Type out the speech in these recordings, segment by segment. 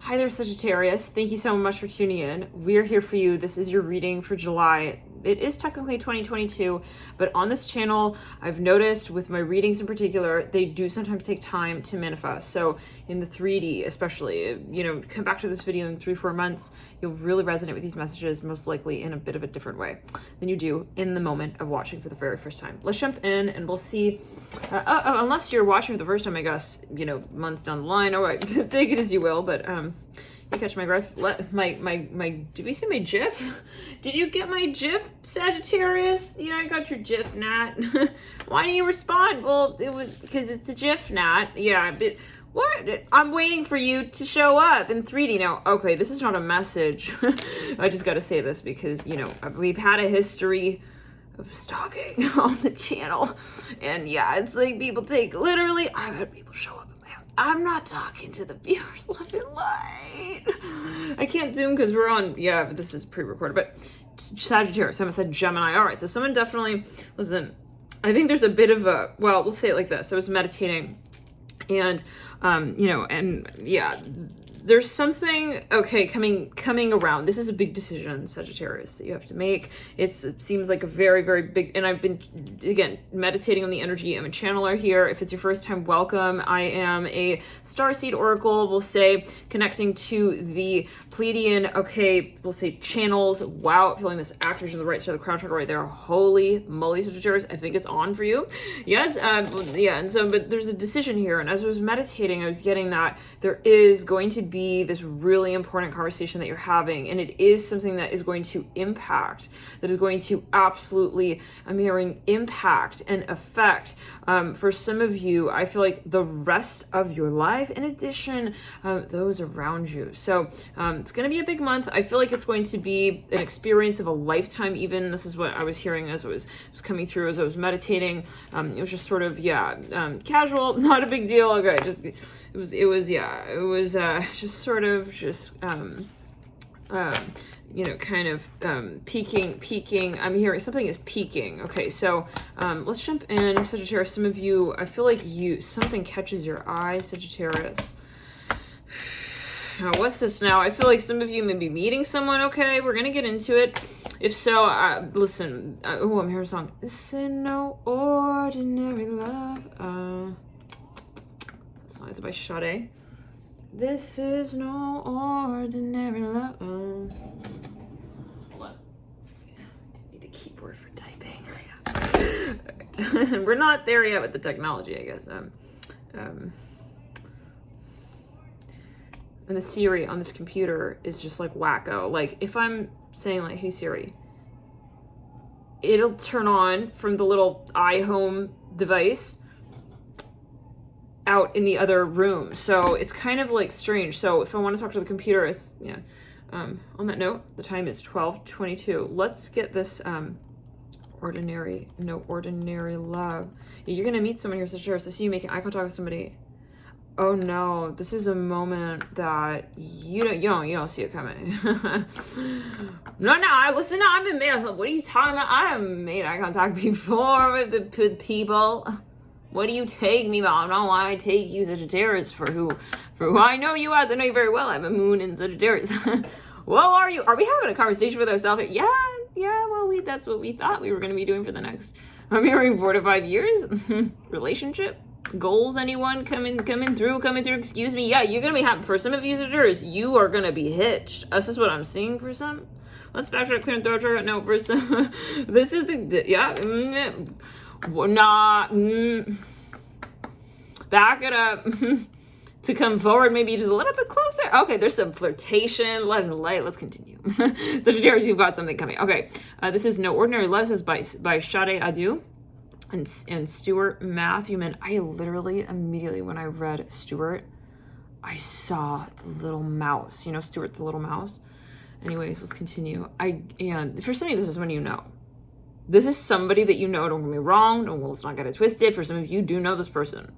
Hi there, Sagittarius. Thank you so much for tuning in. We're here for you. This is your reading for July. It is technically 2022, but on this channel, I've noticed with my readings in particular, they do sometimes take time to manifest. So in the 3D, especially, come back to this video in 3-4 months, you'll really resonate with these messages, most likely in a bit of a different way than you do in the moment of watching for the very first time. Let's jump in and we'll see, unless you're watching for the first time, I guess, months down the line, all right, take it as you will, but, you catch my graph? Did we say my GIF? Did you get my GIF, Sagittarius? Yeah, I got your GIF, Nat. Why didn't you respond? Well, it was because it's a GIF, Nat. Yeah, but what? I'm waiting for you to show up in 3D now. Okay, this is not a message. I just got to say this because, we've had a history of stalking on the channel. And yeah, it's like people take, literally, I've had people show up. I'm not talking to the viewers left and right. I can't zoom because we're on, but this is pre-recorded, but Sagittarius, someone said Gemini. All right, so someone definitely, listen, I think there's a bit of a, well, let's say it like this. I was meditating and, there's something, okay, coming around. This is a big decision, Sagittarius, that you have to make. It seems like a very, very big, and I've been, again, meditating on the energy. I'm a channeler here. If it's your first time, welcome. I am a starseed oracle, we'll say, connecting to the Pleiadian, okay, we'll say channels. Wow, feeling this activation to the right side of the crown chakra right there. Holy moly, Sagittarius, I think it's on for you. Yes, and so, but there's a decision here, and as I was meditating, I was getting that there is going to be this really important conversation that you're having, and it is something that is going to impact, that is going to absolutely, I'm hearing impact and affect, for some of you, I feel like the rest of your life, in addition, those around you. So it's going to be a big month. I feel like it's going to be an experience of a lifetime even. This is what I was hearing as it was coming through, as I was meditating. It was just sort of, casual, not a big deal. Okay, it was just sort of kind of peaking. I'm hearing something is peaking. Okay, so let's jump in, Sagittarius. Some of you, I feel like something catches your eye, Sagittarius. What's this now? I feel like some of you may be meeting someone. Okay, we're gonna get into it. If so, listen. I'm hearing a song. This ain't no ordinary love. Is it by Sade? This is no ordinary love. Hold on. I need a keyboard for typing. We're not there yet with the technology, I guess. And the Siri on this computer is just like wacko. Like if I'm saying like, hey Siri, it'll turn on from the little iHome device out in the other room. So it's kind of like strange. So if I want to talk to the computer, it's, on that note, the time is 12:22. Let's get this, no ordinary love. You're going to meet someone here, Sagittarius. I see you making eye contact with somebody. Oh no, this is a moment that you don't see it coming. No, I've been made, what are you talking about? I haven't made eye contact before with the people. What do you take me about? I don't know why I take you, Sagittarius, for who I know you as. I know you very well. I have a moon in Sagittarius. Well, are we having a conversation with ourselves? Yeah, well, that's what we thought we were going to be doing for the next, I'm hearing 4 to 5 years. Relationship goals, anyone coming through, excuse me. Yeah, you're going to be happy. For some of you, Sagittarius, you are going to be hitched. This is what I'm seeing for some. Let's backtrack, clear and throw trigger. No, for some, this is back it up to come forward, maybe just a little bit closer. Okay, there's some flirtation, love and light. Let's continue. Sagittarius, you've got something coming. Okay, this is No Ordinary Love, says by Sade Adu and Stuart Matthewman. I literally immediately when I read Stuart, I saw the little mouse. Stuart the little mouse. Anyways, let's continue. And for some of you, this is when you know. This is somebody that you know, don't get me wrong, let's not get it twisted. For some of you do know this person.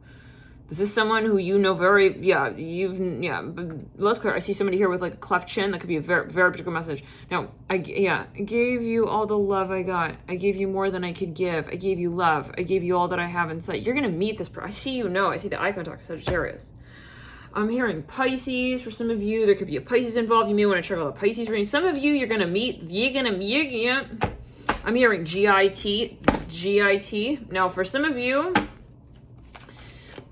This is someone who you know very, but let's clear. I see somebody here with like a cleft chin. That could be a very, very particular message. Now, I gave you all the love I got. I gave you more than I could give. I gave you love. I gave you all that I have inside. You're going to meet this person. I see the eye contact, Sagittarius. I'm hearing Pisces. For some of you, there could be a Pisces involved. You may want to check out the Pisces reading. Some of you, you're going to meet, yeah. I'm hearing GIT. Now, for some of you,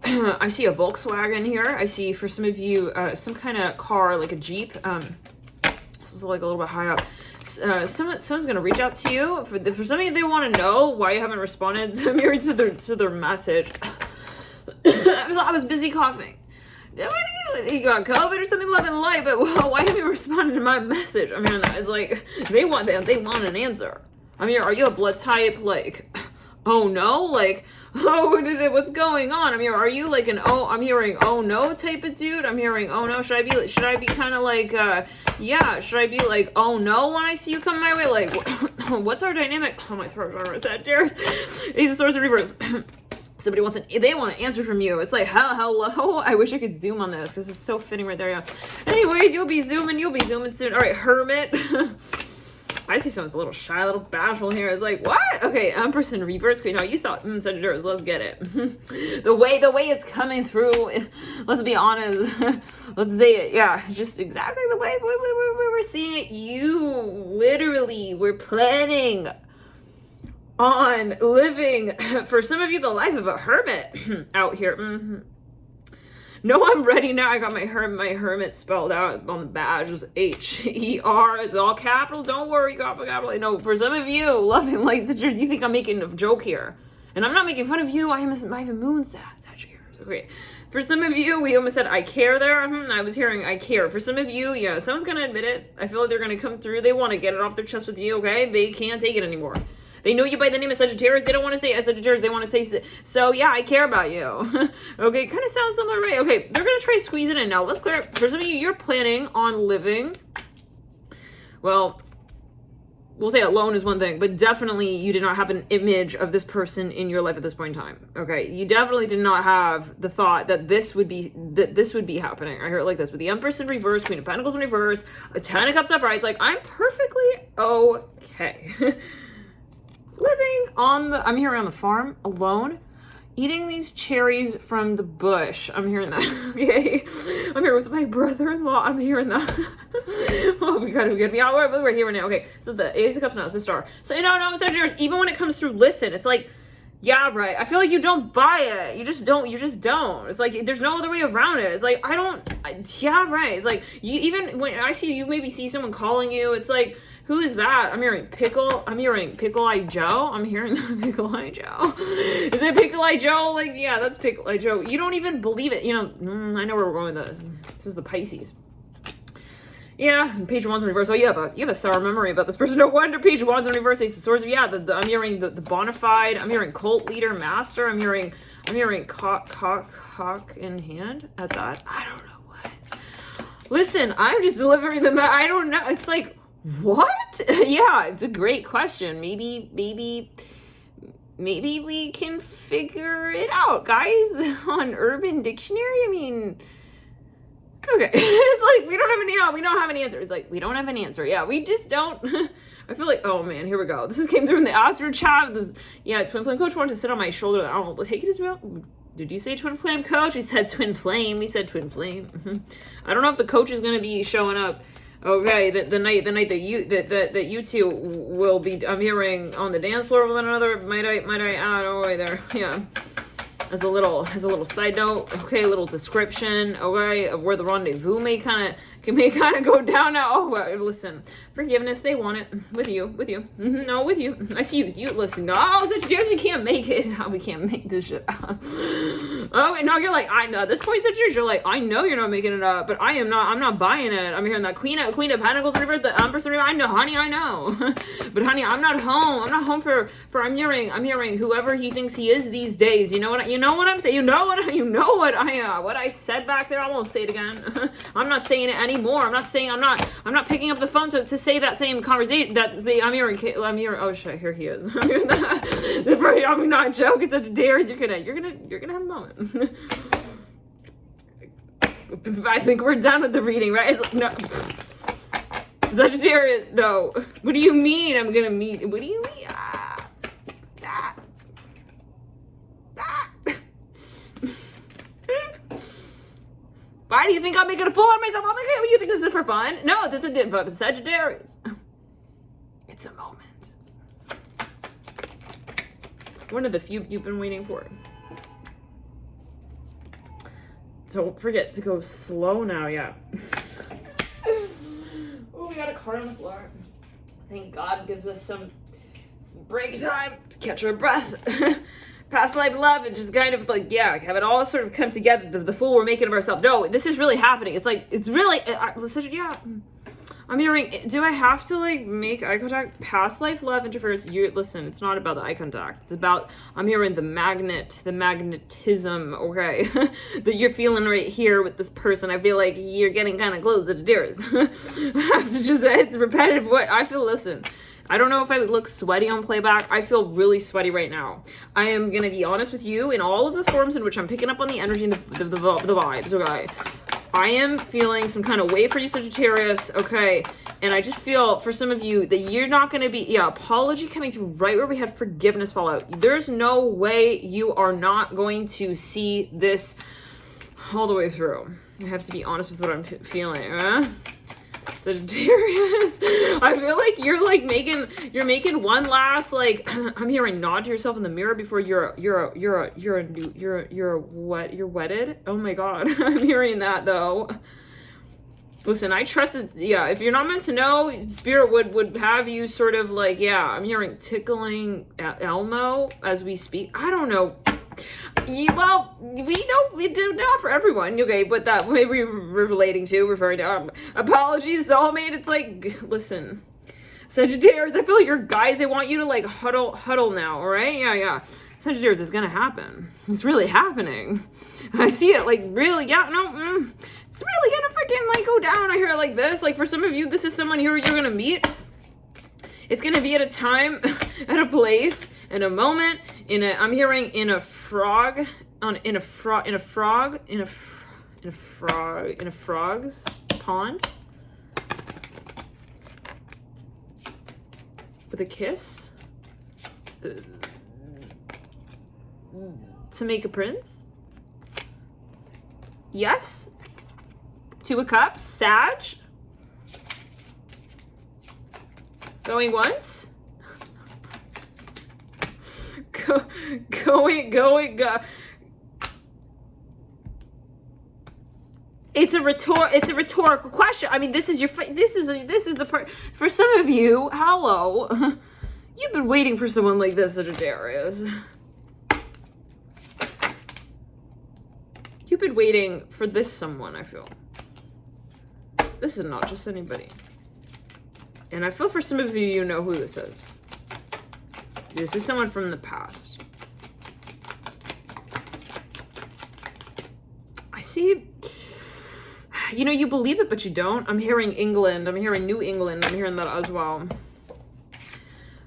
I see a Volkswagen here. I see, for some of you, some kind of car, like a Jeep. This is like a little bit high up. Someone's gonna reach out to you. For some of you, they want to know why you haven't responded to their message. I was busy coughing. You got COVID or something, love and light, but why haven't you responded to my message? I mean, it's like they want an answer. I mean, are you a blood type? Like, oh no, like, oh, what's going on? I mean, are you like I'm hearing oh no type of dude? I'm hearing oh no. Should I be kind of like yeah? Should I be like oh no when I see you come my way? Like, what's our dynamic? Oh, my throat, Sagittarius. Ace of Swords in reverse. Somebody they want an answer from you. It's like, hello. I wish I could zoom on this because it's so fitting right there. Yeah. Anyways, you'll be zooming soon. All right, Hermit. I see someone's a little shy, a little bashful here. It's like, what? Okay, Empress in reverse. Okay, no, you thought, Sagittarius, let's get it. the way it's coming through, let's be honest. Let's say it. Yeah, just exactly the way we're seeing it. You literally were planning on living, for some of you, the life of a hermit out here. No, I'm ready now. I got my hermit spelled out on the badge. It's H-E-R. It's all capital. Don't worry, you got capital. No, for some of you, loving light Sagittarius, you think I'm making a joke here. And I'm not making fun of you. I have a moon Sagittarius. Okay. For some of you, we almost said I care there. I was hearing I care. For some of you, yeah, someone's going to admit it. I feel like they're going to come through. They want to get it off their chest with you, okay? They can't take it anymore. They know you by the name of Sagittarius. They don't want to say Sagittarius. They want to say, so yeah, I care about you. Okay, kind of sounds similar, right? Okay, they're going to try to squeeze it in now. Let's clear it. For some of you, you're planning on living, well, we'll say alone is one thing, but definitely you did not have an image of this person in your life at this point in time. Okay, you definitely did not have the thought that this would be happening. I hear it like this with the Empress in reverse, Queen of Pentacles in reverse, a Ten of Cups upright. It's like, I'm perfectly okay. Living I'm here on the farm alone, eating these cherries from the bush. I'm hearing that. Okay, I'm here with my brother-in-law. I'm hearing that. Oh, we gotta be out. We're here now. Okay, so the Ace of Cups now, it's a star. So no, Sagittarius. Even when it comes through, listen. It's like, yeah, right. I feel like you don't buy it. You just don't. It's like there's no other way around it. It's like yeah, right. It's like even when I see you, maybe see someone calling you. It's like, who is that? I'm hearing Pickle. I'm hearing Pickle Eye Joe. I'm hearing Pickle Eye Joe. Is it Pickle Eye Joe? Like, yeah, that's Pickle Eye Joe. You don't even believe it. You know, I know where we're going with this. This is the Pisces. Yeah, Page of Wands in reverse. Oh, you have a sour memory about this person. No wonder. Page of Wands in reverse. Ace of Swords. Yeah, I'm hearing the bona fide. I'm hearing cult leader, master. I'm hearing cock in hand at that. I don't know what. Listen, I'm just delivering the. I don't know. It's like, what? Yeah, it's a great question. Maybe we can figure it out, guys, on Urban Dictionary. I mean, okay. It's like we don't have any answer. It's like we don't have an answer. Yeah, we just don't. I feel like, oh man, here we go. This came through in the Astro chat. Twin Flame Coach wanted to sit on my shoulder. I don't know. Take it as well. Did you say Twin Flame Coach? We said Twin Flame. We said Twin Flame. I don't know if the coach is gonna be showing up. Okay, the night that you two will be, I'm hearing, on the dance floor with one another. Might I add? Oh, right there. Yeah. As a little side note. Okay, a little description. Okay, of where the rendezvous may kind of go down now. Oh, listen, forgiveness, they want it with you. No, with you. I see you listen. No, Sagittarius, we can't make it. We can't make this shit up. Oh, and now you're like, I know. At this point, Sagittarius, you're like, I know you're not making it up, but I'm not buying it. I'm hearing that Queen of Pentacles river, the Empress river. I know, honey, I know. But honey, I'm not home. I'm not home for. I'm hearing whoever he thinks he is these days. You know what I'm saying. You know what I said back there. I won't say it again. I'm not saying it anymore. I'm not picking up the phone to say that same conversation I'm hearing. Oh shit, here he is. I'm hearing that. I'm not joking. Sagittarius, you're gonna have a moment. I think we're done with the reading, right? No. Sagittarius, no. What do you mean I'm gonna meet? What do you mean? think I'm making a fool out of myself? I'm like, hey, you think this is for fun? No, this isn't fucking Sagittarius. It's a moment. One of the few you've been waiting for. Don't forget to go slow now, yeah. Oh, we got a card on the floor. Thank God gives us some break time to catch our breath. Past life love and just kind of like, yeah, have it all sort of come together. The fool we're making of ourselves. No, this is really happening. It's like, it's really, yeah. I'm hearing, do I have to like make eye contact? Past life love interference. Listen, it's not about the eye contact. It's about, I'm hearing the magnetism, okay, that you're feeling right here with this person. I feel like you're getting kind of close to the dearest. I have to just, it's repetitive. What I feel, listen, I don't know if I look sweaty on playback. I feel really sweaty right now. I am going to be honest with you in all of the forms in which I'm picking up on the energy and the vibes, okay? I am feeling some kind of way for you, Sagittarius, okay? And I just feel, for some of you, that you're not going to be, yeah, apology coming through right where we had forgiveness fall out. There's no way you are not going to see this all the way through. I have to be honest with what I'm feeling, Sagittarius. I feel like you're making one last, like, I'm hearing nod to yourself in the mirror before you're wedded. Oh my God. I'm hearing that though. Listen, I trusted, yeah, if you're not meant to know, Spirit would have you sort of like, yeah, I'm hearing tickling Elmo as we speak. I don't know. Well, we do not for everyone, okay, but that way we're referring to apologies, soulmate. It's like, listen, Sagittarius, I feel like your guys, they want you to like huddle now, all right? Yeah. Sagittarius, it's gonna happen. It's really happening. I see it, like, really, yeah, no, it's really gonna freaking like go down. I hear it like this. Like, for some of you, this is someone who you're gonna meet. It's gonna be at a time, at a place, in a moment, I'm hearing in a frog's pond with a kiss to make a prince. Yes. Two of Cups, Sag. Going once. Going. It's a rhetorical question. I mean, this is the part for some of you. Hello, you've been waiting for someone like this, Sagittarius. You've been waiting for this someone. I feel this is not just anybody, and I feel for some of you, you know who this is. This is someone from the past. I see, you believe it, but you don't. I'm hearing England. I'm hearing New England. I'm hearing that as well.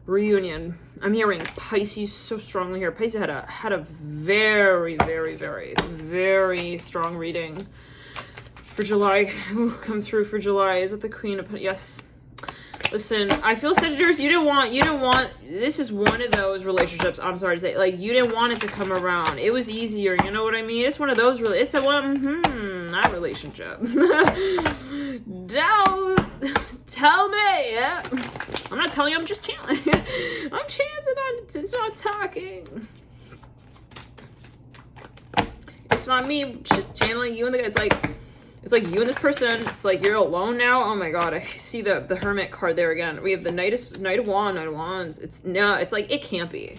Reunion. I'm hearing Pisces so strongly here. Pisces had a very, very, very, very strong reading for July. Ooh, come through for July. Is it the Queen of, yes. Listen, I feel Sagittarius, you didn't want, this is one of those relationships, I'm sorry to say, like, you didn't want it to come around. It was easier, you know what I mean? It's one of those, it's the one, that relationship. Tell me. I'm not telling you, I'm just channeling. I'm chancing on, it's not talking. It's not me, just channeling you and the guy. It's like you and this person, it's like you're alone now. Oh my God, I see the Hermit card there again. We have the Knight of Wands. It's like, it can't be.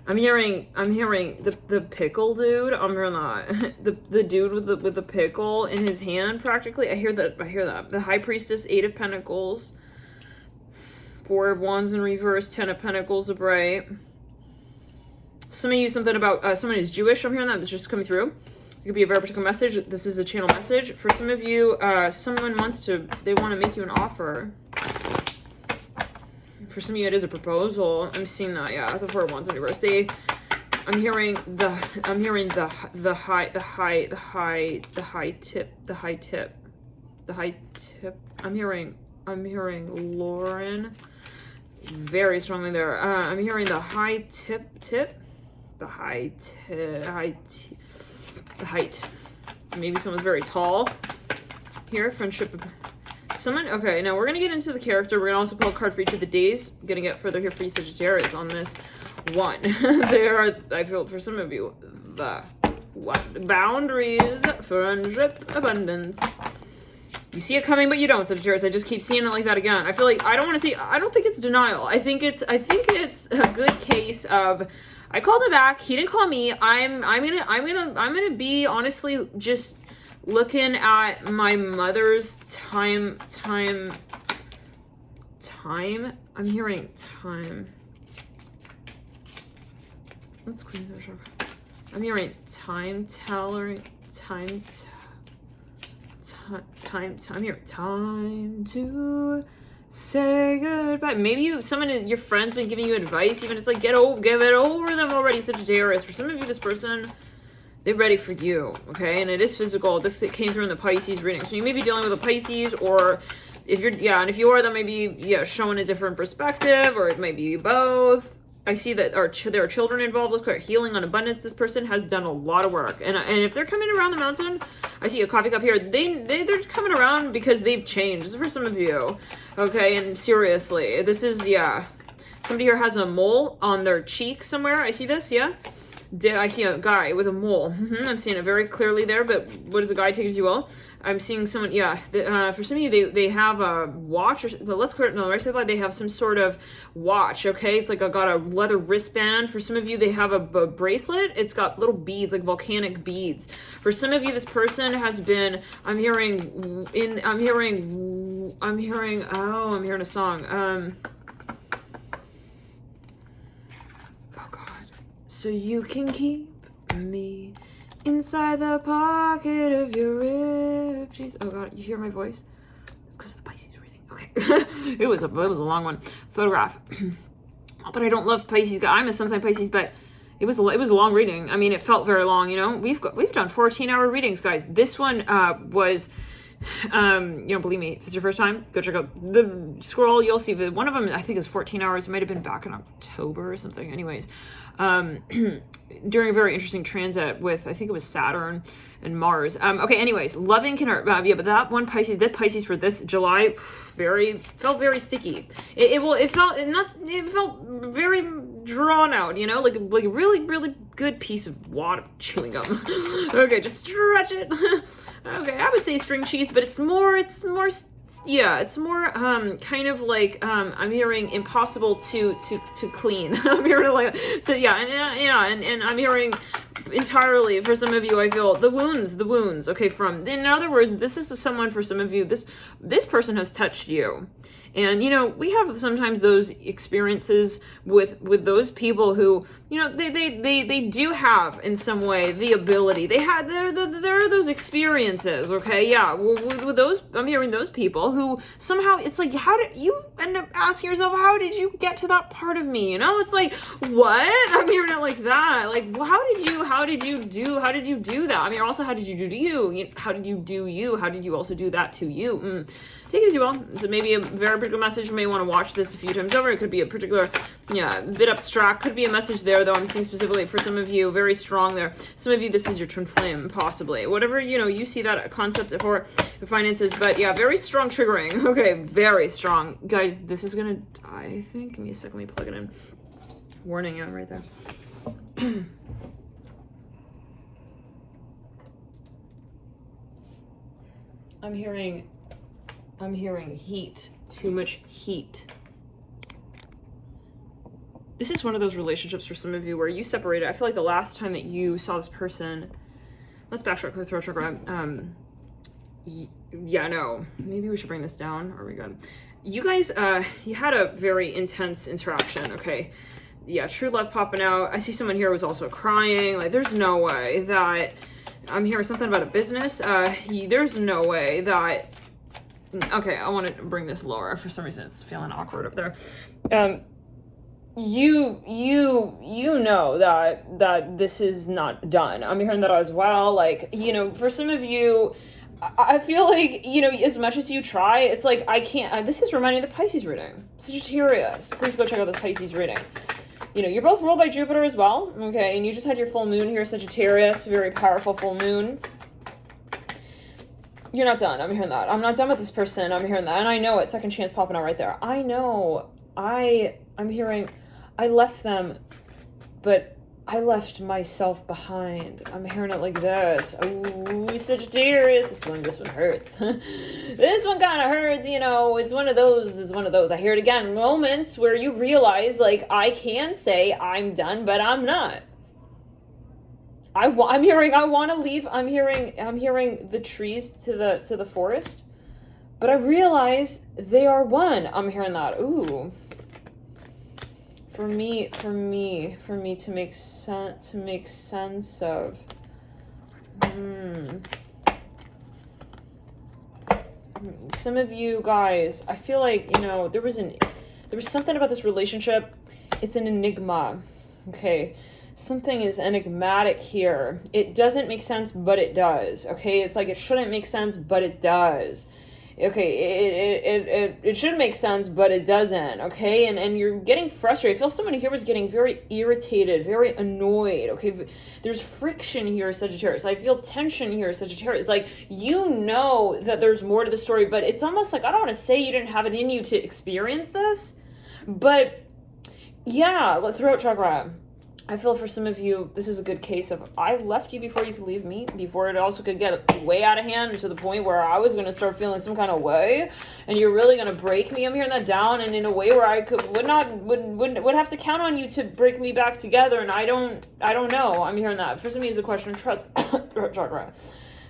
I'm hearing the pickle dude. I'm hearing that. The dude with the pickle in his hand practically. I hear that. The High Priestess, 8 of Pentacles. 4 of Wands in reverse, 10 of Pentacles upright. Some of you, something about someone is Jewish. I'm hearing that. That's just coming through. It could be a very particular message. This is a channel message. For some of you, someone they want to make you an offer. For some of you, it is a proposal. I'm seeing that, yeah. The 4 of Wands in reverse. I'm hearing the high tip. I'm hearing Lauren very strongly there. I'm hearing the high tip. The height. Maybe someone's very tall here. Friendship. Someone, okay, now we're going to get into the character. We're going to also pull a card for each of the days. I'm going to get further here for you, Sagittarius, on this one. There are, I feel, for some of you, the what? Boundaries, friendship, abundance. You see it coming, but you don't, Sagittarius. I just keep seeing it like that again. I feel like I don't want to see. I don't think it's denial. I think it's a good case of I called him back. He didn't call me. I'm gonna be honestly just looking at my mother's time. I'm hearing time. Let's clean that up. I'm hearing time teller. Time here. Time to say goodbye. Maybe your friend's been giving you advice. Even it's like give it over them already, Sagittarius. For some of you, this person, they're ready for you. Okay, and it is physical. This came through in the Pisces reading, so you may be dealing with a Pisces, or if you're and if you are, that may be showing a different perspective, or it might be both. I see that there are children involved. Let's clear healing on abundance. This person has done a lot of work, and if they're coming around the mountain, I see a coffee cup here. They're coming around because they've changed. This is for some of you, okay? And seriously, this is somebody here has a mole on their cheek somewhere. I see this, I see a guy with a mole. I'm seeing it very clearly there. But what does a guy take as you will? I'm seeing someone, for some of you, they have a watch, they have some sort of watch, okay? It's like got a leather wristband. For some of you, they have a bracelet. It's got little beads, like volcanic beads. For some of you, this person has been, I'm hearing a song. Oh God. So you can keep me inside the pocket of your rib. Jeez, oh God, you hear my voice? It's because of the Pisces reading. Okay, it was a long one. Photograph. Not that I don't love Pisces. I'm a sun sign Pisces, but it was a long reading. I mean, it felt very long. You know, we've done 14-hour readings, guys. This one was. You don't believe me? If it's your first time, go check out the scroll. You'll see that one of them I think is 14 hours. It might have been back in October or something. Anyways, during a very interesting transit with I think it was Saturn and Mars. Okay. Anyways, loving can hurt. But that one Pisces for this July felt very sticky. It felt very drawn out. You know, like a really good piece of wad of chewing gum. Okay, just stretch it. Okay, I would say string cheese, but it's more kind of like I'm hearing impossible to clean. I'm hearing like and I'm hearing entirely for some of you. I feel the wounds. Okay, in other words, this is someone for some of you. This person has touched you. And, you know, we have sometimes those experiences with those people who, you know, they do have in some way the ability. There are those experiences, okay? Yeah, with those, I'm hearing those people who somehow, it's like, how did you end up asking yourself, how did you get to that part of me? You know, it's like, what? I'm hearing it like that. Like, well, how did you do that? I mean, also, how did you do to you? How did you do you? How did you also do that to you? Take it as you will. So maybe a very particular message. You may want to watch this a few times over. It could be a particular, bit abstract. Could be a message there, though. I'm seeing specifically for some of you, very strong there. Some of you, this is your twin flame, possibly. Whatever, you see that concept for finances. But yeah, very strong triggering. Okay, very strong. Guys, this is going to die, I think. Give me a second. Let me plug it in. Warning, right there. I'm hearing heat. Too much heat. This is one of those relationships for some of you where you separated. I feel like the last time that you saw this person, let's backtrack the throat chakra. No. Maybe we should bring this down. Are we good? You guys, you had a very intense interaction, okay? Yeah, true love popping out. I see someone here was also crying. Like, there's no way that I'm hearing something about a business. There's no way that. Okay, I want to bring this lower. For some reason, it's feeling awkward up there. You know that this is not done. I'm hearing that as well. Like, for some of you, I feel like, as much as you try, it's like, I can't. This is reminding me of the Pisces reading. Sagittarius. Please go check out this Pisces reading. You're both ruled by Jupiter as well. Okay, and you just had your full moon here, Sagittarius. Very powerful full moon. You're not done. I'm hearing that. I'm not done with this person. I'm hearing that. And I know it. Second chance popping out right there. I know. I'm hearing, I left them, but I left myself behind. I'm hearing it like this. Ooh, Sagittarius. This one hurts. This one kind of hurts, you know. It's one of those. I hear it again. Moments where you realize, like, I can say I'm done, but I'm not. I'm hearing I want to leave. I'm hearing the trees to the forest, but I realize they are one. I'm hearing that. Ooh. For me to make sense of. Some of you guys, I feel like, you know, there was something about this relationship. It's an enigma. Okay. Something is enigmatic here. It doesn't make sense, but it does. Okay, it's like it shouldn't make sense, but it does. Okay, it should make sense, but it doesn't. Okay, and you're getting frustrated. I feel someone here was getting very irritated, very annoyed. Okay, there's friction here, Sagittarius. I feel tension here, Sagittarius. Like, you know that there's more to the story, but it's almost like, I don't want to say you didn't have it in you to experience this, but yeah, throat chakra. I feel for some of you, this is a good case of, I left you before you could leave me, before it also could get way out of hand to the point where I was going to start feeling some kind of way, and you're really going to break me. I'm hearing that down, and in a way where I would have to count on you to break me back together, and I don't know. I'm hearing that. For some of you, it's a question of trust. Chakra.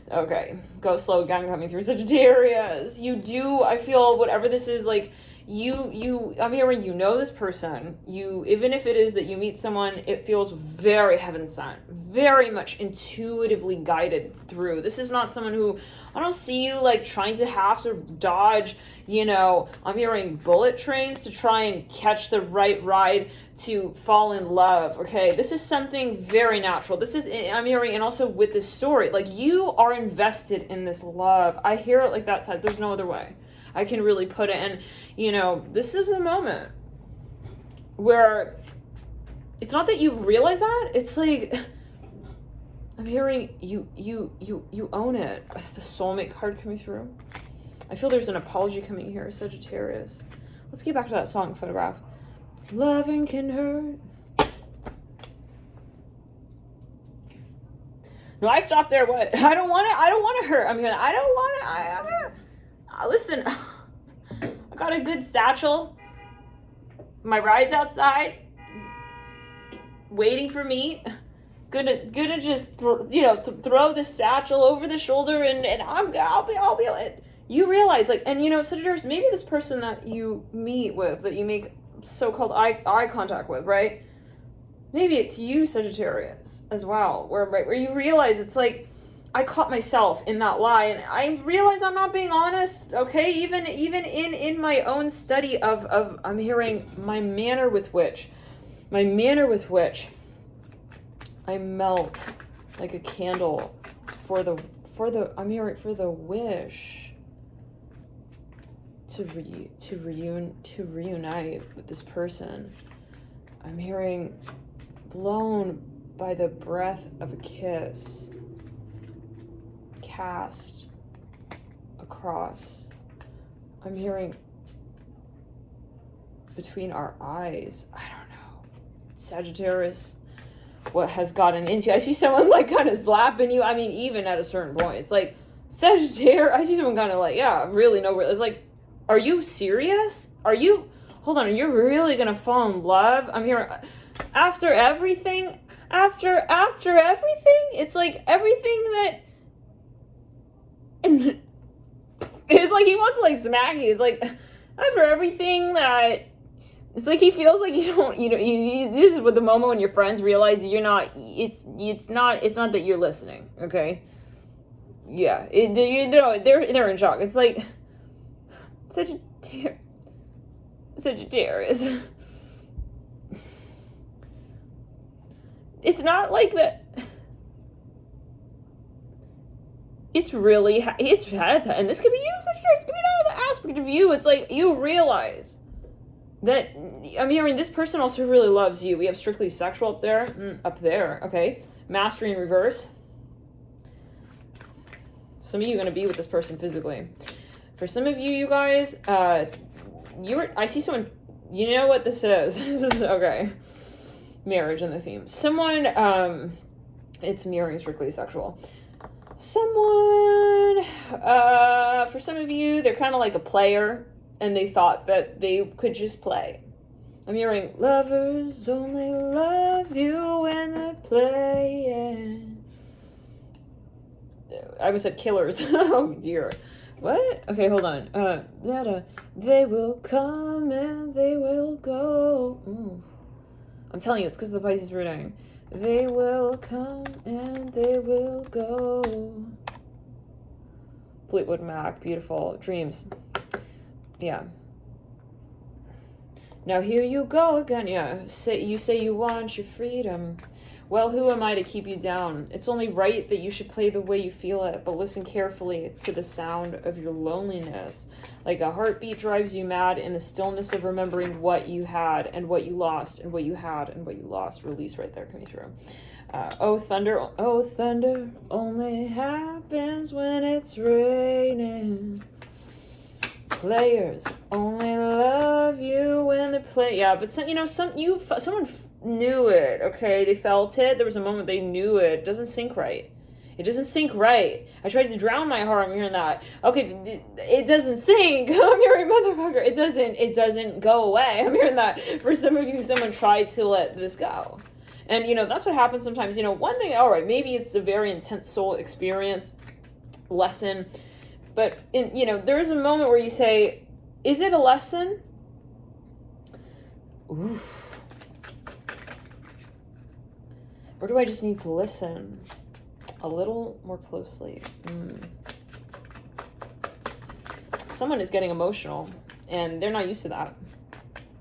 Okay, go slow again coming through, Sagittarius. You do, I feel, whatever this is, like, I'm hearing, you know, this person, even if it is that you meet someone, it feels very heaven sent, very much intuitively guided through. This is not someone who, I don't see you like trying to have to dodge, you know, I'm hearing bullet trains to try and catch the right ride to fall in love. Okay, this is something very natural. This is, I'm hearing, and also with this story, like, you are invested in this love. I hear it like that side. There's no other way I can really put it. And, you know, this is a moment where it's not that you realize that, it's like, I'm hearing you own it. The soulmate card coming through. I feel there's an apology coming here, Sagittarius. Let's get back to that song photograph. Loving can hurt. No, I stopped there. What? I don't want to hurt. I'm hearing, I don't want to, listen, I got a good satchel. My ride's outside, waiting for me. Gonna just throw the satchel over the shoulder, and I'll be. You realize, like, and you know, Sagittarius, maybe this person that you meet with, that you make so-called eye contact with, right? Maybe it's you, Sagittarius, as well, where you realize it's like, I caught myself in that lie, and I realize I'm not being honest, okay? Even in my own study of I'm hearing my manner with which I melt like a candle for the I'm hearing for the wish to reunite with this person. I'm hearing blown by the breath of a kiss. Cast across. I'm hearing between our eyes. I don't know. Sagittarius, what has gotten into? I see someone like kind of slapping you. I mean, even at a certain point, it's like, Sagittarius, I see someone kind of like, yeah, really no, it's like, are you serious? Hold on, are you really gonna fall in love? I'm hearing, after everything, it's like everything that, and it's like he wants to like smack you. It's like, after everything that, it's like he feels like you don't, this is what the moment when your friends realize you're not, it's not that you're listening, okay? Yeah, they're in shock. It's like, Sagittarius. It's not like that. It's really, and this could be you, Sagittarius, it could be another aspect of you. It's like, you realize that, I'm hearing this person also really loves you. We have strictly sexual up there, okay? Mastery in reverse. Some of you are going to be with this person physically. For some of you, you guys, I see someone, you know what this is. This is, okay. Marriage in the theme. Someone, it's mirroring strictly sexual. Someone, for some of you, they're kind of like a player, and they thought that they could just play. I'm hearing, lovers only love you when they're playing. I was at killers. Oh dear. What? Okay, hold on. They will come and they will go. Ooh. I'm telling you, it's because of the Pisces reading. They will come and they will go. Fleetwood Mac, beautiful. Dreams. Yeah. Now here you go again. Yeah. You say you want your freedom. Well, who am I to keep you down? It's only right that you should play the way you feel it, but listen carefully to the sound of your loneliness. Like a heartbeat drives you mad in the stillness of remembering what you had and what you lost and what you had and what you lost. Release right there coming through. Oh, thunder only happens when it's raining. Players only love you when they play. Yeah, but someone knew it, okay? They felt it. There was a moment they knew it. It doesn't sync right. It doesn't sync right. I tried to drown my heart. I'm hearing that. Okay, it doesn't sync. I'm hearing motherfucker. It doesn't go away. I'm hearing that. For some of you, someone tried to let this go. And, that's what happens sometimes. One thing, all right, maybe it's a very intense soul experience, lesson. But, there is a moment where you say, is it a lesson? Oof. Or do I just need to listen a little more closely? Someone is getting emotional, and they're not used to that.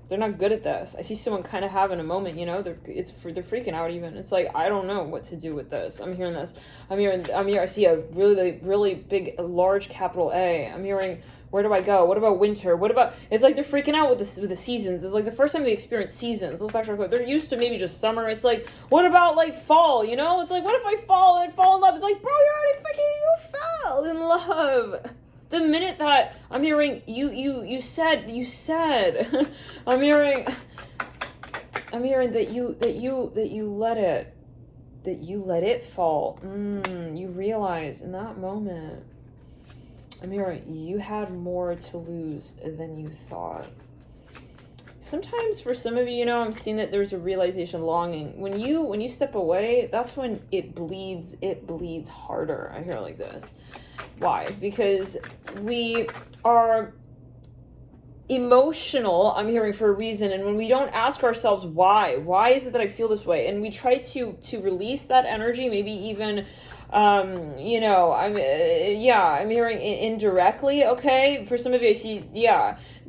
They're not good at this. I see someone kind of having a moment, they're freaking out even. It's like, I don't know what to do with this. I'm hearing this. I'm here. I see a really, really big, large capital A. I'm hearing, where do I go? What about winter? It's like they're freaking out with the seasons. It's like the first time they experience seasons. Let's backtrack. They're used to maybe just summer. It's like, what about like fall? It's like, what if I fall and fall in love? It's like, bro, you fell in love. The minute that I'm hearing you said I'm hearing that you let it fall. You realize in that moment, I'm hearing you had more to lose than you thought. Sometimes for some of you, I'm seeing that there's a realization, longing. When you step away, that's when it bleeds harder. I hear it like this. Why? Because we are emotional, I'm hearing, for a reason, and when we don't ask ourselves why is it that I feel this way, and we try to release that energy, maybe even I'm hearing indirectly, okay? For some of you, I see,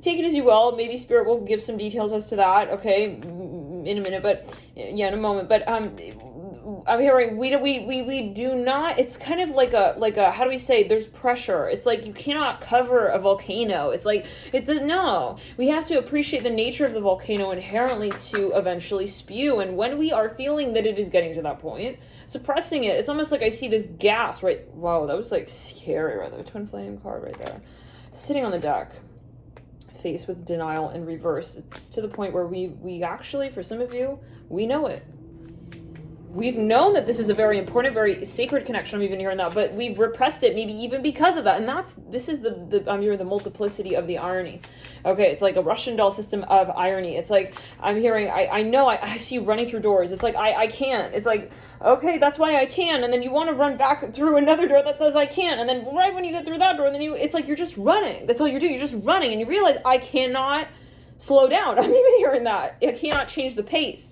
take it as you will. Maybe Spirit will give some details as to that, okay, in a minute, but in a moment. But I'm hearing we do not. It's kind of like a how do we say? There's pressure. It's like you cannot cover a volcano. It's like it does no. We have to appreciate the nature of the volcano inherently to eventually spew. And when we are feeling that it is getting to that point, suppressing it, it's almost like I see this gas. Right? Wow, that was like scary right there. Twin flame card right there, sitting on the deck, faced with denial in reverse. It's to the point where we actually, for some of you, we know it. We've known that this is a very important, very sacred connection. I'm even hearing that, but we've repressed it, maybe even because of that. And this is I'm hearing the multiplicity of the irony. Okay, it's like a Russian doll system of irony. It's like I'm hearing, I know, I see you running through doors. It's like I can't. It's like, okay, that's why I can. And then you want to run back through another door that says I can't. And then right when you get through that door, then it's like you're just running. That's all you do. You're just running, and you realize I cannot slow down. I'm even hearing that. I cannot change the pace.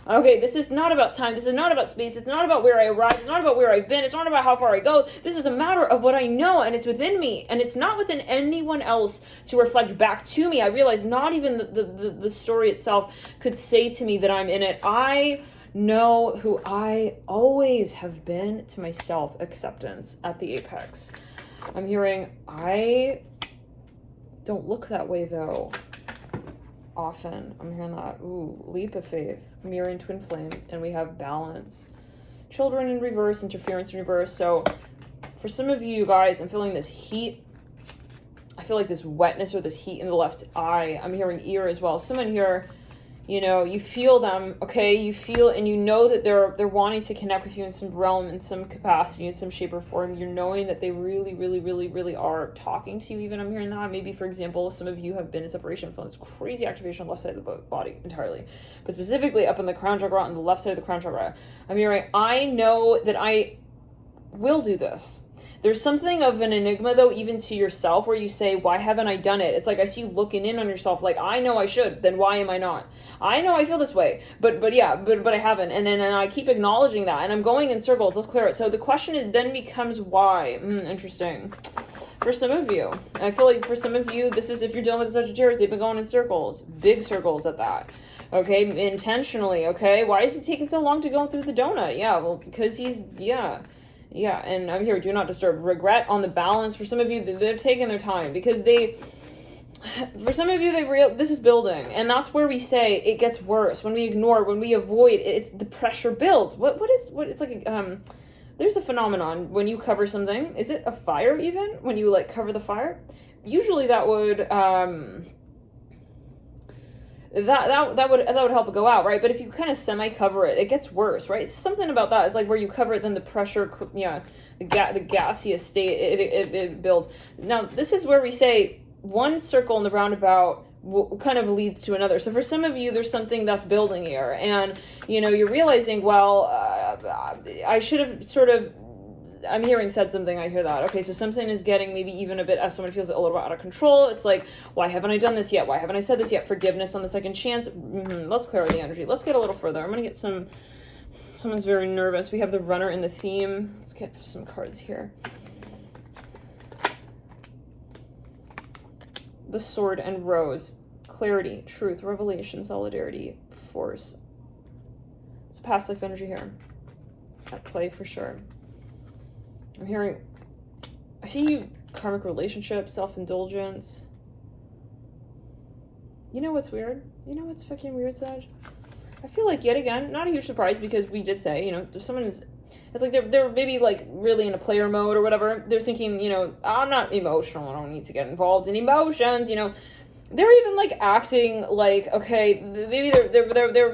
Okay, this is not about time. This is not about space. It's not about where I arrived. It's not about where I've been. It's not about how far I go. This is a matter of what I know, and it's within me, and it's not within anyone else to reflect back to me. I realize not even the story itself could say to me that I'm in it. I know who I always have been to myself. Acceptance at the apex. I'm hearing, I don't look that way, though. Often I'm hearing that. Ooh, leap of faith, mirroring twin flame, and we have balance. Children in reverse, interference in reverse. So For some of you guys, I'm feeling this heat. I feel like this wetness or this heat in the left eye. I'm hearing ear as well. Someone here, you know, you feel them, okay? You feel and you know that they're wanting to connect with you in some realm, in some capacity, in some shape or form. You're knowing that they really, really, really, really are talking to you even. I'm hearing that. Maybe, for example, some of you have been in separation, feeling this crazy activation on the left side of the body entirely. But specifically up in the crown chakra, on the left side of the crown chakra, I'm hearing, I know that I will do this. There's something of an enigma, though, even to yourself, where you say, why haven't I done it? It's like I see you looking in on yourself, like, I know I should, then why am I not? I know I feel this way, but I haven't. And then I keep acknowledging that, and I'm going in circles. Let's clear it. So the question then becomes why. Interesting. For some of you, I feel like for some of you, this is, if you're dealing with the Sagittarius, they've been going in circles, big circles at that. Okay, intentionally, okay? Why is it taking so long to go through the donut? Yeah, well, because he's, yeah, and I'm here, do not disturb. Regret on the balance. For some of you, they're taking their time because for some of you, this is building. And that's where we say it gets worse. When we ignore, when we avoid, it's the pressure builds. It's like, there's a phenomenon when you cover something. Is it a fire even? When you like cover the fire? Usually that would, that would help it go out, right? But if you kind of semi-cover it, it gets worse, right? It's something about that. It's like where you cover it, then the pressure, the gaseous state, it builds. Now, this is where we say one circle in the roundabout kind of leads to another. So for some of you, there's something that's building here, and you know, you're realizing, well, I should have sort of, I'm hearing said something, I hear that. Okay, so something is getting maybe even a bit, as someone feels a little bit out of control. It's like, why haven't I done this yet? Why haven't I said this yet? Forgiveness on the second chance. Let's clear the energy. Let's get a little further. I'm going to get someone's very nervous. We have the runner in the theme. Let's get some cards here. The sword and rose. Clarity, truth, revelation, solidarity, force. It's a past life energy here at play for sure. I'm hearing, I see you, karmic relationship, self-indulgence. You know what's weird? You know what's fucking weird, Sag? I feel like, yet again, not a huge surprise, because we did say, you know, there's someone who's, it's like they're maybe like really in a player mode or whatever. They're thinking, you know, I'm not emotional, I don't need to get involved in emotions, you know. They're even like acting like, okay, maybe they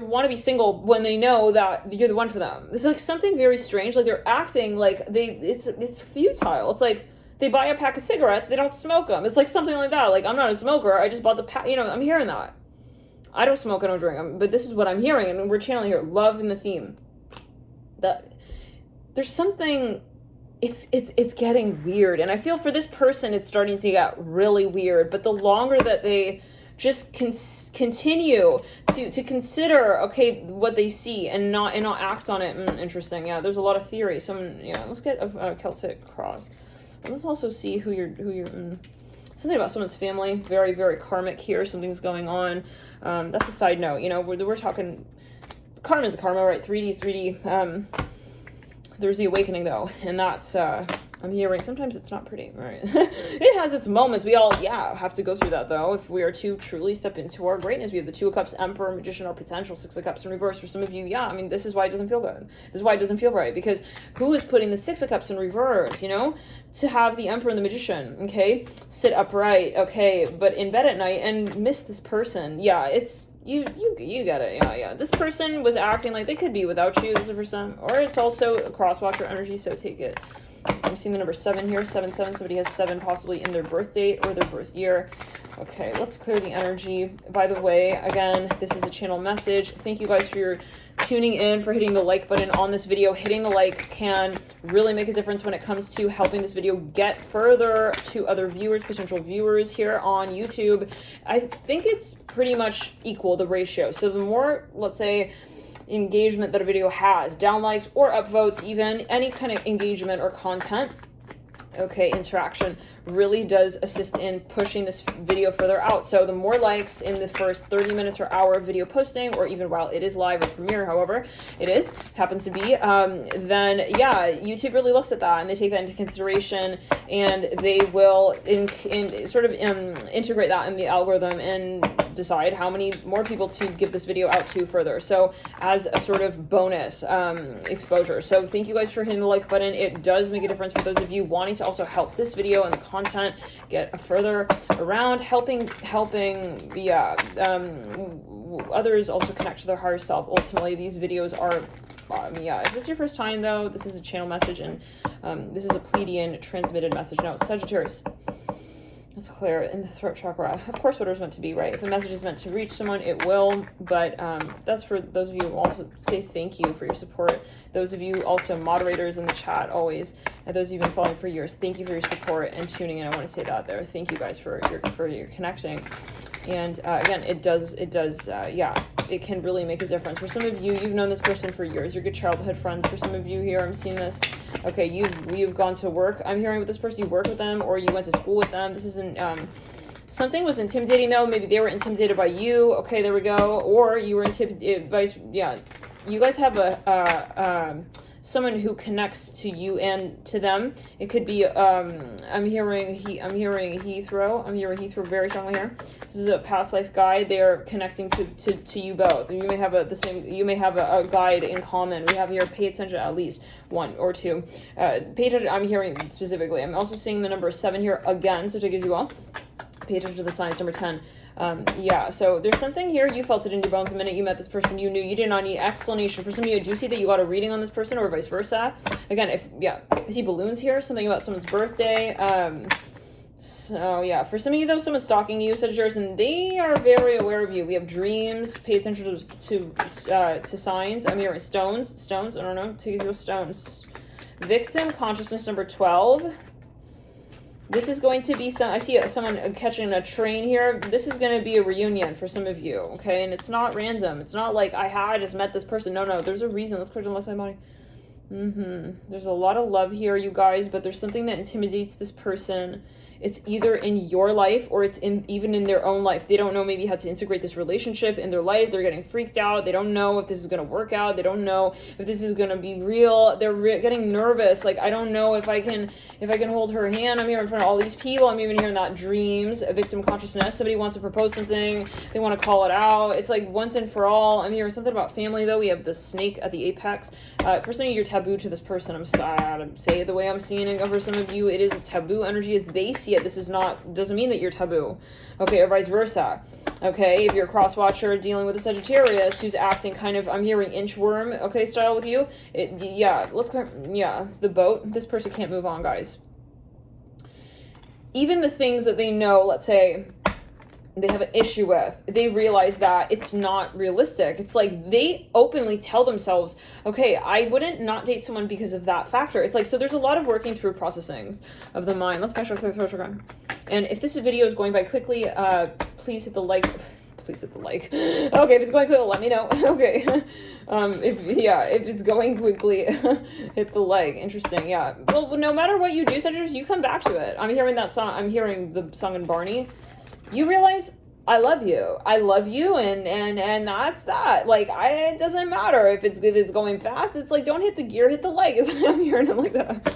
want to be single when they know that you're the one for them. It's like something very strange. Like they're acting like it's futile. It's like they buy a pack of cigarettes, they don't smoke them. It's like something like that. Like, I'm not a smoker, I just bought the pack. You know, I'm hearing that. I don't smoke, I don't drink them, but this is what I'm hearing, and we're channeling here love in the theme. That there's something. It's getting weird, and I feel for this person it's starting to get really weird, but the longer that they just continue to consider, okay, what they see and not act on it. Interesting. Yeah, there's a lot of theory. Let's get a Celtic cross. Let's also see who you're something about someone's family, very, very karmic here. Something's going on. That's a side note. You know, we're talking karma is a karma, right? 3D. There's the awakening, though, and that's, I'm hearing, sometimes it's not pretty, right? It has its moments. We all, have to go through that, though, if we are to truly step into our greatness. We have the Two of Cups, Emperor, Magician, our potential, Six of Cups in reverse. For some of you, I mean, this is why it doesn't feel good. This is why it doesn't feel right, because who is putting the Six of Cups in reverse, you know? To have the Emperor and the Magician, okay? Sit upright, okay, but in bed at night and miss this person. Yeah, it's... You get it. Yeah. This person was acting like they could be without you. This is for some, or it's also a crosswatcher energy. So take it. I'm seeing the number 7 here. 7. Somebody has 7 possibly in their birth date or their birth year. Okay, let's clear the energy. By the way, again, this is a channel message. Thank you guys for your tuning in, for hitting the like button on this video. Hitting the like can really make a difference when it comes to helping this video get further to other viewers, potential viewers here on YouTube. I think it's pretty much equal, the ratio. So the more, let's say, engagement that a video has, down likes or upvotes, even any kind of engagement or content, okay, interaction, really does assist in pushing this video further out. So the more likes in the first 30 minutes or hour of video posting, or even while it is live or premiere, however it happens to be, then yeah, YouTube really looks at that and they take that into consideration, and they will integrate that in the algorithm and decide how many more people to give this video out to further. So as a sort of bonus exposure. So thank you guys for hitting the like button. It does make a difference for those of you wanting to also help this video and the content get further around, helping others also connect to their higher self. Ultimately, these videos are if this is your first time though, this is a channel message, and this is a Pleiadian transmitted message. No, Sagittarius. Let's clear in the throat chakra. Of course, whatever's meant to be, right? If a message is meant to reach someone, it will. But that's for those of you who also say thank you for your support. Those of you also moderators in the chat always, and those of you who've been following for years, thank you for your support and tuning in. I want to say that there. Thank you guys for your connecting. And again, it can really make a difference. For some of you, you've known this person for years. You're good childhood friends. For some of you here, I'm seeing this. Okay, you've gone to work. I'm hearing with this person, you work with them, or you went to school with them. This isn't, something was intimidating though. Maybe they were intimidated by you. Okay, there we go. Or you were intimidated, you guys have someone who connects to you and to them. It could be, I'm hearing Heathrow. I'm hearing Heathrow very strongly here. This is a past life guide. They are connecting to you both. You may have a guide in common. We have here, pay attention, at least one or two. Pay attention, I'm hearing specifically. I'm also seeing the number 7 here again, so take it as you will. Pay attention to the signs, number 10. So there's something here, you felt it in your bones the minute you met this person. You knew, you did not need explanation. For some of you, I do see that you got a reading on this person, or vice versa. Again, I see balloons here, something about someone's birthday. So yeah, for some of you though, someone's stalking you, Sagittarius, and they are very aware of you. We have dreams. Pay attention to signs. I'm hearing stones, I don't know, take it stones. Victim consciousness, number 12. This is going to be I see someone catching a train here. This is going to be a reunion for some of you, okay? And it's not random. It's not like, I just met this person. No, there's a reason. Let's clear the left side body. There's a lot of love here, you guys, but there's something that intimidates this person. It's either in your life or it's even in their own life. They don't know maybe how to integrate this relationship in their life. They're getting freaked out. They don't know if this is going to work out. They don't know if this is going to be real. They're getting nervous. Like, I don't know if I can hold her hand. I'm here in front of all these people. I'm even hearing that dreams, a victim consciousness. Somebody wants to propose something. They want to call it out. It's like once and for all. I'm hearing something about family though. We have the snake at the apex. For some of you, you're taboo to this person. I'm sorry to say it the way I'm seeing it. For some of you, it is a taboo energy as they see it. This is doesn't mean that you're taboo. Okay, or vice versa. Okay, if you're a cross watcher dealing with a Sagittarius who's acting kind of, I'm hearing inchworm, okay, style with you. It's the boat. This person can't move on, guys. Even the things that they know, let's say, they have an issue with, they realize that it's not realistic. It's like they openly tell themselves, okay, I wouldn't not date someone because of that factor. It's like, so there's a lot of working through processings of the mind. Let's special clear throat chakra. And if this video is going by quickly, please hit the like. Please hit the like. Okay, if it's going quickly, let me know. Okay. If it's going quickly, hit the like. Interesting. Yeah. Well, no matter what you do, Sagittarius, you come back to it. I'm hearing that song. I'm hearing the song in Barney. You realize I love you, and that's that. Like, it doesn't matter if it's going fast. It's like, don't hit the gear, hit the like. I'm hearing it like that.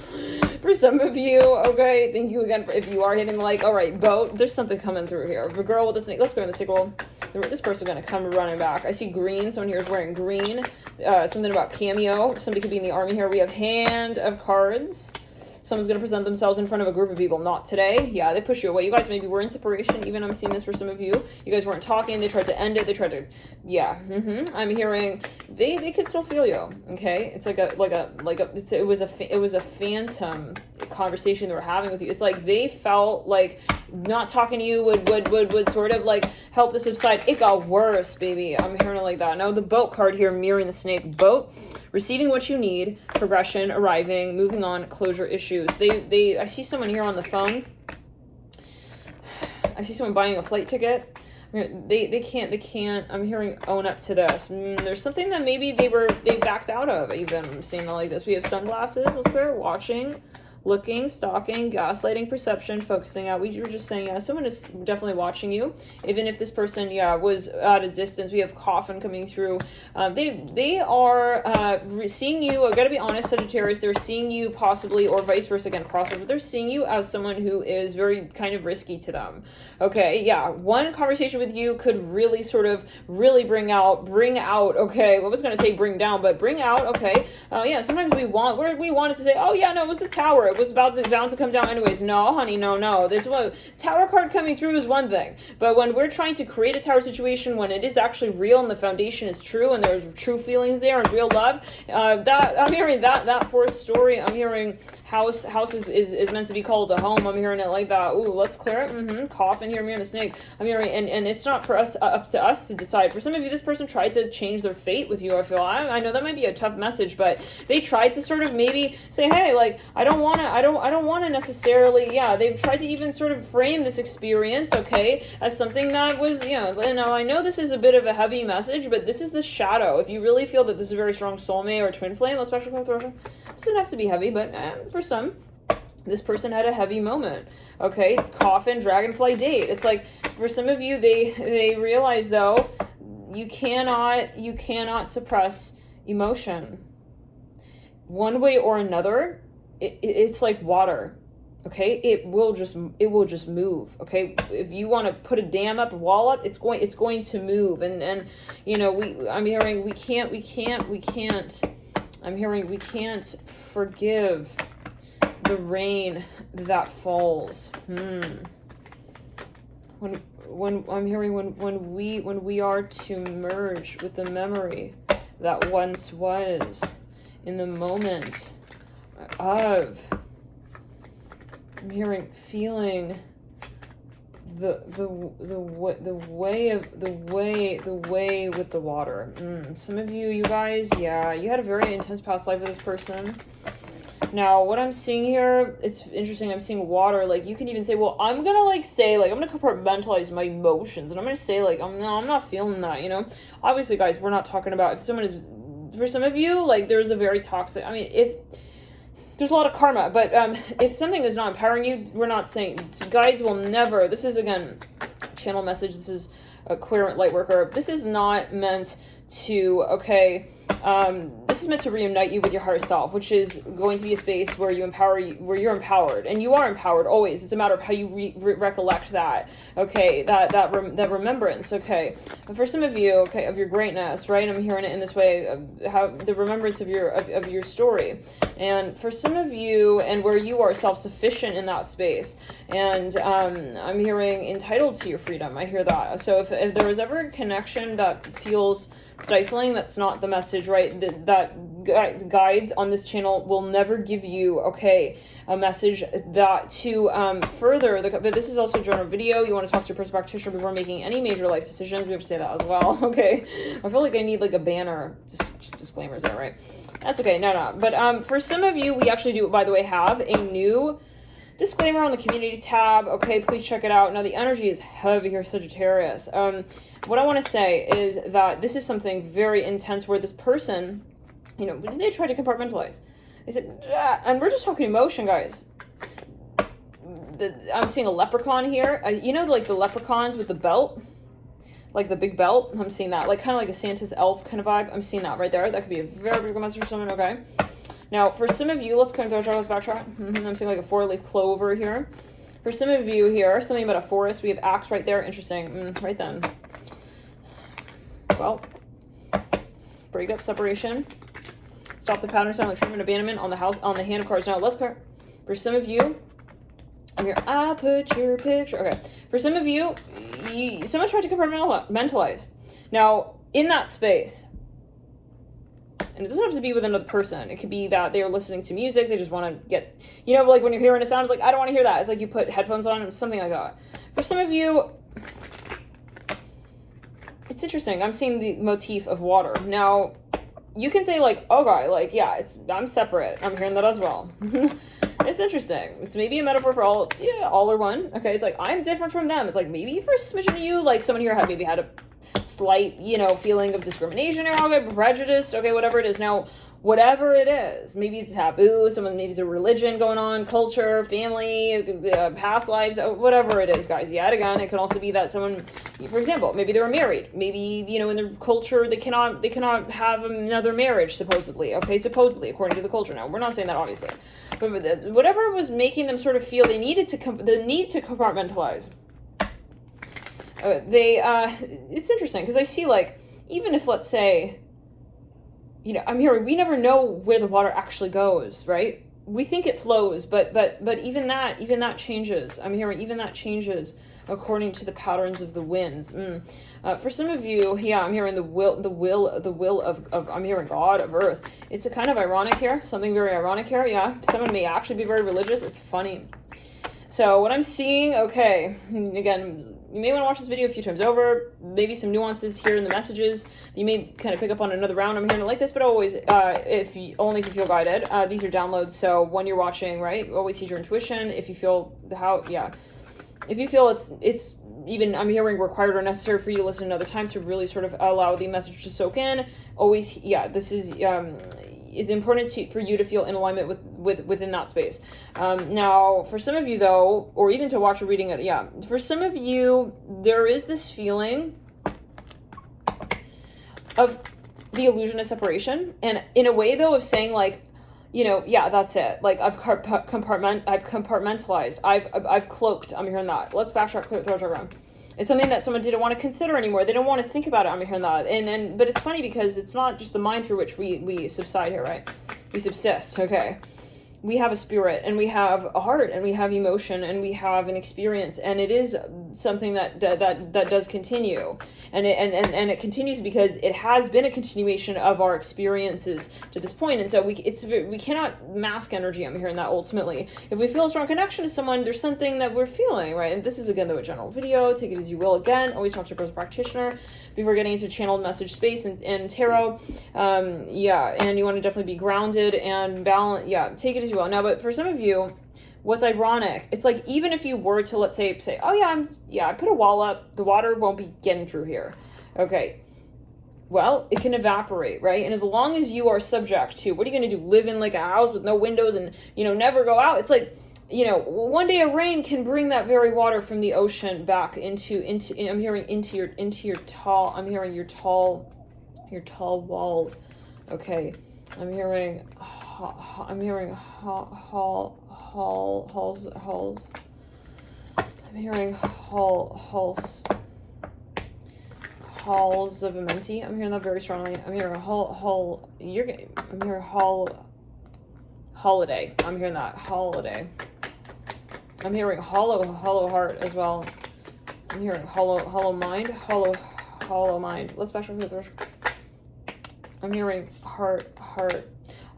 For some of you, okay, thank you again if you are hitting the like. All right, boat. There's something coming through here. The girl with the snake. Let's go in the sequel. This person's gonna come running back. I see green. Someone here is wearing green. Something about cameo. Somebody could be in the army here. We have hand of cards. Someone's going to present themselves in front of a group of people. Not today. Yeah, they push you away. You guys maybe were in separation. Even I'm seeing this for some of you. You guys weren't talking. They tried to end it. They tried to, I'm hearing they could still feel you. Okay, it's it was a phantom conversation they were having with you. It's like they felt like not talking to you would sort of like help this subside. It got worse, baby. I'm hearing it like that. Now the boat card here mirroring the snake. Boat, receiving what you need, progression, arriving, moving on, closure issues. I see someone here on the phone. I see someone buying a flight ticket. They can't, I'm hearing own up to this. There's something that maybe they backed out of. Even I'm seeing it like this. We have sunglasses. Let's clear watching. looking, stalking, gaslighting, perception, focusing out. We were just saying, yeah, someone is definitely watching you. Even if this person, yeah, was at a distance. We have coffin coming through. They are seeing you. I gotta be honest, Sagittarius, they're seeing you possibly, or vice versa, again, crossover, but they're seeing you as someone who is very kind of risky to them. Okay, yeah, one conversation with you could really sort of really bring out, okay, I was gonna say bring down, but bring out, okay. Yeah, sometimes we wanted to say, oh yeah, no, it was the tower. It was bound to come down anyways. No, honey, no. This one tower card coming through is one thing, but when we're trying to create a tower situation, when it is actually real and the foundation is true and there's true feelings there and real love, that I'm hearing that fourth story. I'm hearing house is meant to be called a home. I'm hearing it like that. Ooh, let's clear it. Coffin here. I'm hearing the snake. I'm hearing, and it's not for us up to us to decide. For some of you, this person tried to change their fate with you. I feel I know that might be a tough message, but they tried to sort of maybe say, hey, like I don't want to necessarily. Yeah, they've tried to even sort of frame this experience, okay, as something that was, now I know this is a bit of a heavy message, but this is the shadow. If you really feel that this is a very strong soulmate or twin flame, especially with Russia, it doesn't have to be heavy, but for some, this person had a heavy moment. Okay, coffin, dragonfly date. It's like for some of you, they realize though, you cannot suppress emotion. One way or another, it's like water. Okay, it will just move. Okay, if you want to put a dam up, a wall up, it's going to move. And I'm hearing we can't. I'm hearing we can't forgive the rain that falls. When I'm hearing when we are to merge with the memory that once was in the moment of, I'm hearing feeling the way with the water. Some of you guys, yeah, you had a very intense past life with this person. Now, what I'm seeing here, it's interesting. I'm seeing water. Like, you can even say, well, I'm gonna I'm gonna compartmentalize my emotions, and I'm gonna say, like, I'm not feeling that, Obviously, guys, we're not talking about if someone is, for some of you, like, there's a very toxic, if there's a lot of karma, but if something is not empowering you, we're not saying, guides will never, this is, again, channel message, this is a queer light worker, this is not meant to, okay, this is meant to reunite you with your higher self, which is going to be a space where you're empowered, and you are empowered always. It's a matter of how you recollect that, okay, that remembrance, okay. And for some of you, okay, of your greatness, right? I'm hearing it in this way, how the remembrance of your story, and for some of you, and where you are self-sufficient in that space, and I'm hearing entitled to your freedom. I hear that. So if there was ever a connection that feels stifling, that's not the message, right? That guides on this channel will never give you, okay, a message that to further but this is also a general video. You want to talk to your personal practitioner before making any major life decisions. We have to say that as well. Okay, I feel like I need like a banner, just disclaimers there, right? That's okay. No, but for some of you, we actually do, by the way, have a new disclaimer on the community tab. Okay, please check it out. Now, the energy is heavy here, Sagittarius. What I want to say is that this is something very intense where this person, they tried to compartmentalize. They said, and we're just talking emotion, guys. I'm seeing a leprechaun here. Like the leprechauns with the belt, like the big belt. I'm seeing that, like kind of like a Santa's elf kind of vibe. I'm seeing that right there. That could be a very big message for someone, okay? Now, for some of you, let's backtrack. I'm seeing like a 4-leaf clover here. For some of you here, something about a forest. We have axe right there. Interesting. Right then. Well, break up, separation. Stop the pattern, silent treatment, abandonment on the hand of cards. Now, let's clear. For some of you, I'm here. I put your picture. Okay. For some of you, someone tried to compartmentalize. Now, in that space, and it doesn't have to be with another person. It could be that they're listening to music. They just want to get, like when you're hearing a sound, it's like, I don't want to hear that. It's like you put headphones on or something like that. For some of you, it's interesting. I'm seeing the motif of water. Now, you can say like, oh, guy, like, yeah, I'm separate. I'm hearing that as well. It's interesting. It's maybe a metaphor for all or one. Okay, it's like, I'm different from them. It's like, maybe for a smidgen of you, like someone here had a slight, feeling of discrimination or prejudice, okay, whatever it is. Now, whatever it is. Maybe it's taboo, maybe it's a religion going on, culture, family, past lives, whatever it is, guys. Yet again, it can also be that someone, for example, maybe they were married. Maybe, you know, in their culture, they cannot have another marriage, supposedly. Okay, supposedly, according to the culture. Now, we're not saying that, obviously. But whatever was making them sort of feel the need to compartmentalize. It's interesting, because I see, like, even if, let's say, you know, I'm hearing we never know where the water actually goes, right? We think it flows, but even that changes. I'm hearing even that changes according to the patterns of the winds. For some of you, yeah, I'm hearing the will of I'm hearing God of Earth. It's a kind of ironic here, something very ironic here. Yeah, someone may actually be very religious. It's funny. So what I'm seeing, okay, again, you may want to watch this video a few times over. Maybe some nuances here in the messages. You may kind of pick up on another round. I'm hearing it like this, but always, if you feel guided. These are downloads, so when you're watching, right, always use your intuition. If you feel if you feel it's even, I'm hearing, required or necessary for you to listen another time to really sort of allow the message to soak in. Always, yeah, this is it's important for you to feel in alignment within that space. Now, for some of you, though, or even to watch a reading, for some of you, there is this feeling of the illusion of separation, and in a way, though, of saying, like, you know, yeah, that's it. Like, I've compartmentalized. I've cloaked. I'm hearing that. Let's backtrack, throw it around. It's something that someone didn't want to consider anymore. They don't want to think about it. I'm hearing that. But it's funny because it's not just the mind through which we subside here, right? We subsist, okay? We have a spirit, and we have a heart, and we have emotion, and we have an experience, and it is something that does continue, and it continues because it has been a continuation of our experiences to this point, and so we cannot mask energy. I'm hearing that ultimately. If we feel a strong connection to someone, there's something that we're feeling, right? And this is, again, though, a general video. Take it as you will. Again, always talk to a personal practitioner before getting into channeled message space and tarot. And you want to definitely be grounded and balanced. Yeah, take it as you will. Now, but for some of you, what's ironic, it's like, even if you were to, let's say, oh yeah, I put a wall up, the water won't be getting through here. Okay. Well, it can evaporate, right? And as long as you are subject to, what are you going to do? Live in like a house with no windows and, you know, never go out? It's like, you know, one day a rain can bring that very water from the ocean back into I'm hearing your tall walls. Okay. I'm hearing halls. I'm hearing halls of amenti. I'm hearing that very strongly. I'm hearing holiday. I'm hearing that holiday. I'm hearing hollow heart as well. I'm hearing hollow mind. Let's back up to the first. I'm hearing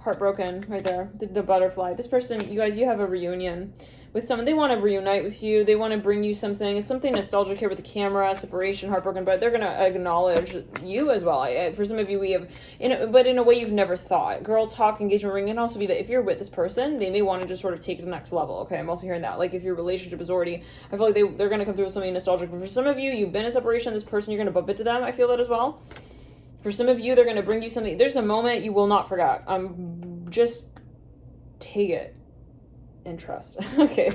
heartbroken right there. The butterfly. This person, you guys, you have a reunion with someone. They want to reunite with you. They want to bring you something. It's something nostalgic here with the camera, separation, heartbroken, but they're going to acknowledge you as well. For some of you, we have, but in a way you've never thought. Girl talk, engagement ring, and also be that if you're with this person, they may want to just sort of take it to the next level. Okay, I'm also hearing that. Like, if your relationship is already, I feel like they're going to come through with something nostalgic. But for some of you, you've been in separation, this person, you're going to bump into them. I feel that as well. For some of you, they're going to bring you something. There's a moment you will not forget. Just take it and trust. Okay,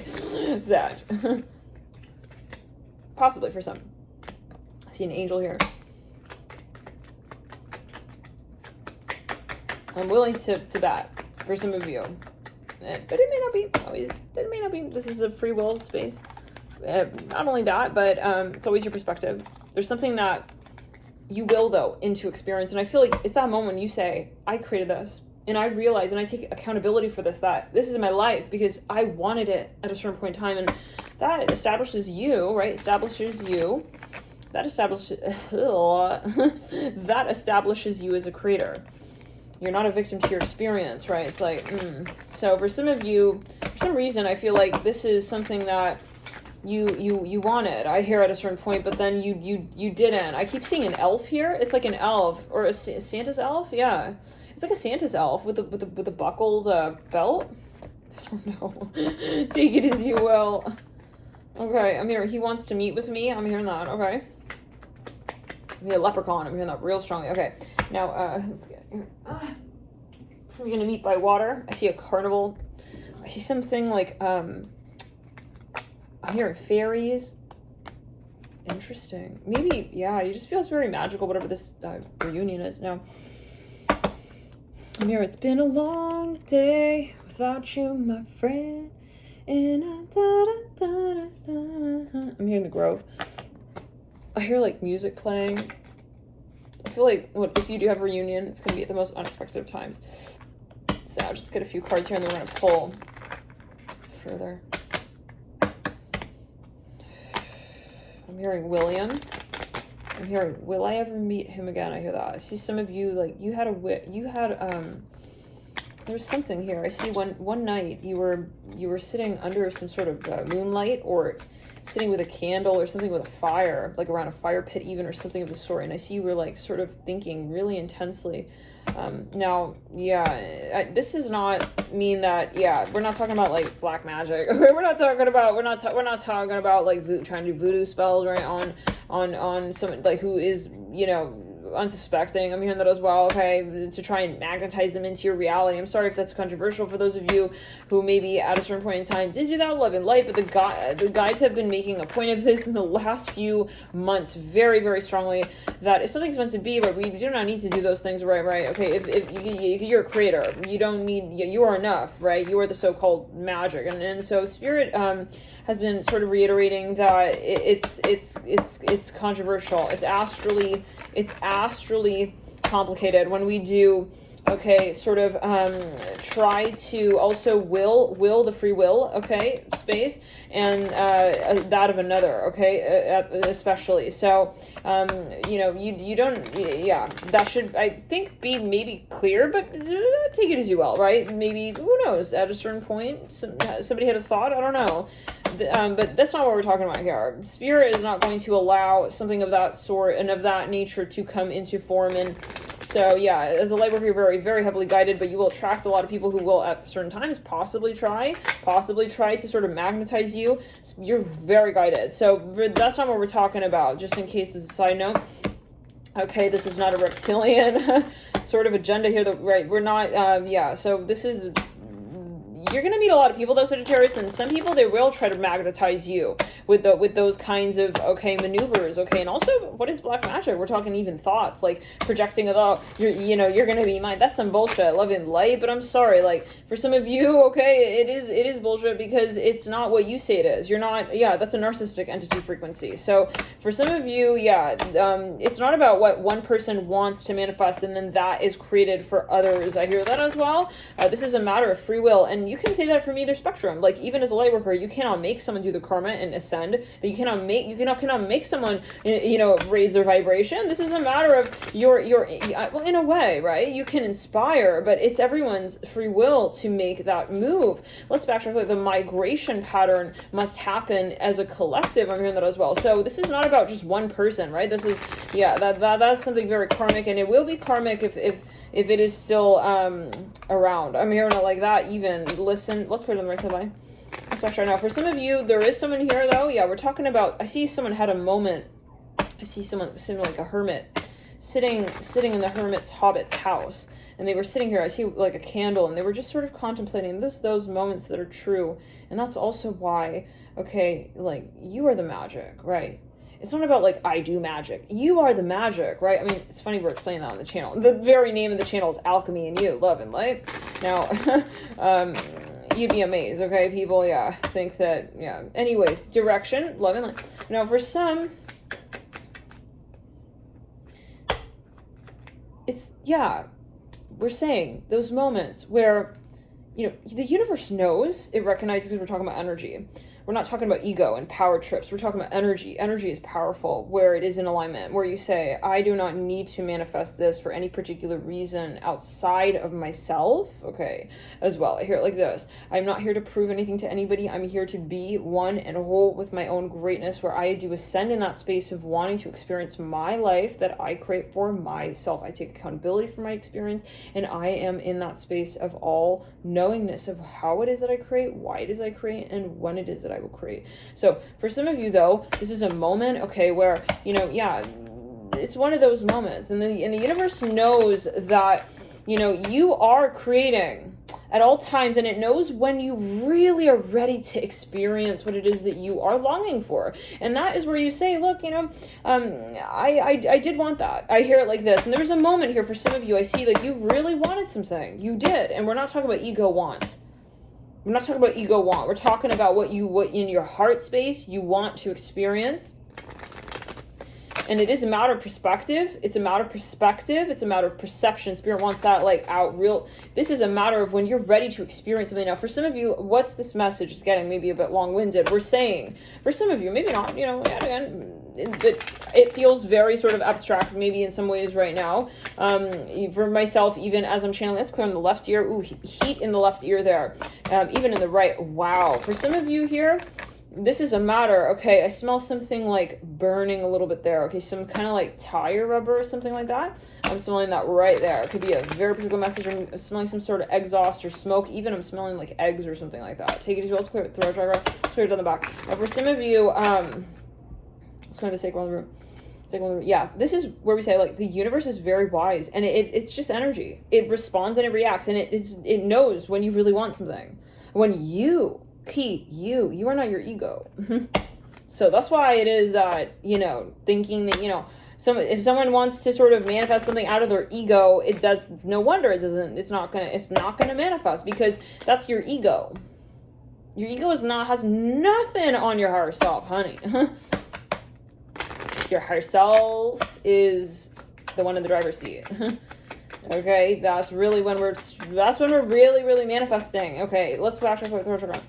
Zach. Possibly for some. I see an angel here. I'm willing to bet for some of you. But it may not be. Always, it may not be. This is a free will space. Not only that, but it's always your perspective. There's something that you will, though, into experience. And I feel like it's that moment when you say, I created this. And I realize, and I take accountability for this, that this is my life because I wanted it at a certain point in time. And that establishes you, right? That establishes you as a creator. You're not a victim to your experience, right? It's like, So for some of you, for some reason, I feel like this is something that you wanted. I hear at a certain point, but then you didn't. I keep seeing an elf here. It's like an elf or a Santa's elf. Yeah, it's like a Santa's elf with a buckled belt. I don't know. Take it as you will. Okay, I'm here. He wants to meet with me. I'm hearing that. Okay. I'm a leprechaun. I'm hearing that real strongly. Okay. Now let's get here. Somebody gonna meet by water. I see a carnival. I see something like, I'm hearing fairies. Interesting. Maybe, yeah, it just feels very magical, whatever this reunion is now. I'm here, it's been a long day without you, my friend. And I'm here in the Grove. I hear like music playing. I feel like if you do have a reunion, it's going to be at the most unexpected of times. So I'll just get a few cards here and then we're going to pull further. I'm hearing William. I'm hearing, will I ever meet him again? I hear that. I see some of you, like, there's something here. I see one night you were sitting under some sort of moonlight, or sitting with a candle or something with a fire, like around a fire pit even, or something of the sort. And I see you were like sort of thinking really intensely. Now, yeah, this does not mean that, yeah, we're not talking about like black magic. We're not talking about like trying to do voodoo spells, right, on someone like who is, you know, unsuspecting. I'm hearing that as well, okay, to try and magnetize them into your reality. I'm sorry if that's controversial for those of you who maybe at a certain point in time did do that, love and light, but the guides have been making a point of this in the last few months very, very strongly, that if something's meant to be, right, we do not need to do those things, right, okay, if you're a creator, you don't need, you are enough, right, you are the so-called magic, and so Spirit has been sort of reiterating that it's controversial, it's astrally complicated when we do, okay, sort of try to also will the free will, okay, space, and that of another, okay, especially. So, you know, you don't, yeah, that should, I think, be maybe clear, but take it as you will, right? Maybe, who knows, at a certain point, somebody had a thought, I don't know. But that's not what we're talking about here. Spirit is not going to allow something of that sort and of that nature to come into form. And so, yeah, as a light worker, you're very, very heavily guided, but you will attract a lot of people who will at certain times possibly try to sort of magnetize you. You're very guided. So that's not what we're talking about, just in case as a side note. Okay, this is not a reptilian sort of agenda here, right? We're not, yeah, so this is... You're going to meet a lot of people, though, Sagittarius, and some people, they will try to magnetize you with those kinds of, okay, maneuvers, okay, and also, what is black magic? We're talking even thoughts, like projecting of, oh, you're going to be mine. That's some bullshit, love and light, but I'm sorry, like, for some of you, okay, it is bullshit because it's not what you say it is. You're not, yeah, that's a narcissistic entity frequency. So, for some of you, yeah, it's not about what one person wants to manifest, and then that is created for others. I hear that as well. This is a matter of free will, and you can say that from either spectrum. Like, even as a light worker, you cannot make someone do the karma and ascend. That you cannot make someone, you know, raise their vibration. This is a matter of your well, in a way, right? You can inspire, but it's everyone's free will to make that move. Let's backtrack. The migration pattern must happen as a collective. I'm hearing that as well. So this is not about just one person, right? This is, yeah, that's something very karmic, and it will be karmic if it is still around. I'm hearing it like that. Even listen, let's put it on the right side. Bye. Let's right now. For some of you, there is someone here though. Yeah, we're talking about. I see someone had a moment. I see someone sitting like a hermit, sitting in the hobbit's house, and they were sitting here. I see like a candle, and they were just sort of contemplating those moments that are true, and that's also why. Okay, like you are the magic, right? It's not about like, I do magic. You are the magic, right? I mean, it's funny we're explaining that on the channel. The very name of the channel is Alchemy and You, Love and Light. Now, you'd be amazed, okay, people? Yeah, think that, yeah. Anyways, direction, love and light. Now, for some, it's, yeah, we're saying those moments where, you know, the universe knows, it recognizes, because we're talking about energy. We're not talking about ego and power trips. We're talking about energy. Energy is powerful where it is in alignment, where you say, I do not need to manifest this for any particular reason outside of myself. Okay, as well. I hear it like this. I'm not here to prove anything to anybody. I'm here to be one and whole with my own greatness, where I do ascend in that space of wanting to experience my life that I create for myself. I take accountability for my experience, and I am in that space of all knowingness of how it is that I create, why it is I create, and when it is that I will create. So for some of you though, this is a moment, okay, where, you know, yeah, it's one of those moments, and the universe knows that You know, you are creating at all times, and it knows when you really are ready to experience what it is that you are longing for. And that is where you say, look, you know, I did want that. I hear it like this. And there's a moment here for some of you, I see like you really wanted something. You did. And we're not talking about ego want. We're not talking about ego want. We're talking about what in your heart space you want to experience. And it is a matter of perspective. It's a matter of perspective. It's a matter of perception. Spirit wants that like out real. This is a matter of when you're ready to experience something. Now, for some of you, what's this message? It's getting maybe a bit long-winded. We're saying, for some of you, maybe not, you know, it feels very sort of abstract maybe in some ways right now. For myself, even as I'm channeling, let's clear on the left ear. Ooh, heat in the left ear there. Even in the right. Wow. For some of you here, this is a matter, okay, I smell something like burning a little bit there. Okay, some kind of like tire rubber or something like that. I'm smelling that right there. It could be a very particular message. I'm smelling some sort of exhaust or smoke. Even I'm smelling like eggs or something like that. Take it as well. Let's clear it. Throat chakra. Let's clear it down the back. Now, for some of you, let's kind of take one of the room. Yeah, this is where we say like the universe is very wise, and it's just energy. It responds and it reacts, and it knows when you really want something. When you are not your ego. So that's why it is that, you know, thinking that, you know, if someone wants to sort of manifest something out of their ego, it does, no wonder it's not gonna manifest, because that's your ego. Your ego has nothing on your higher self, honey. Your higher self is the one in the driver's seat. Okay, that's really when we're really manifesting. Okay, let's go back to the throat chakra.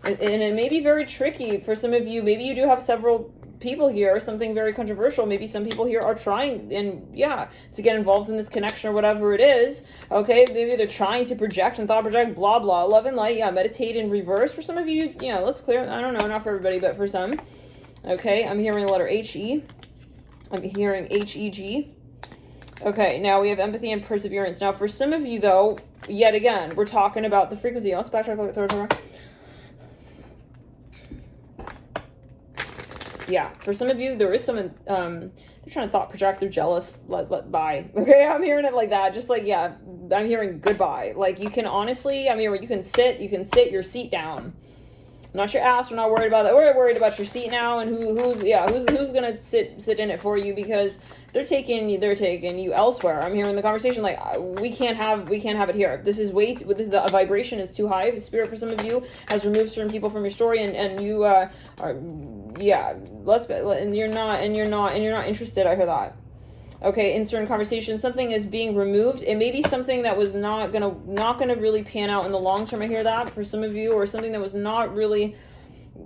And it may be very tricky for some of you. Maybe you do have several people here, something very controversial. Maybe some people here are trying, and yeah, to get involved in this connection or whatever it is. Okay, maybe they're trying to project and thought project, blah, blah, love and light. Yeah, meditate in reverse. For some of you, you know, let's clear. I don't know, not for everybody, but for some. Okay, I'm hearing the letter H-E. I'm hearing H-E-G. Okay, now we have empathy and perseverance. Now, for some of you, though, yet again, we're talking about the frequency. Let's backtrack. Throat chakra. Yeah, for some of you, there is someone, they're trying to thought project, they're jealous, bye. Okay, I'm hearing it like that, just like, yeah, I'm hearing goodbye. Like, you can honestly, I mean, you can sit your seat down. Not your ass, we're not worried about that. We're worried about your seat now, and who's gonna sit in it for you, because they're taking you elsewhere. I'm hearing the conversation like, we can't have it here. This is the vibration is too high. The spirit for some of you has removed certain people from your story, and you are, yeah, and you're not interested. I hear that. Okay, in certain conversations, something is being removed. It may be something that was not gonna really pan out in the long term. I hear that for some of you, or something that was not really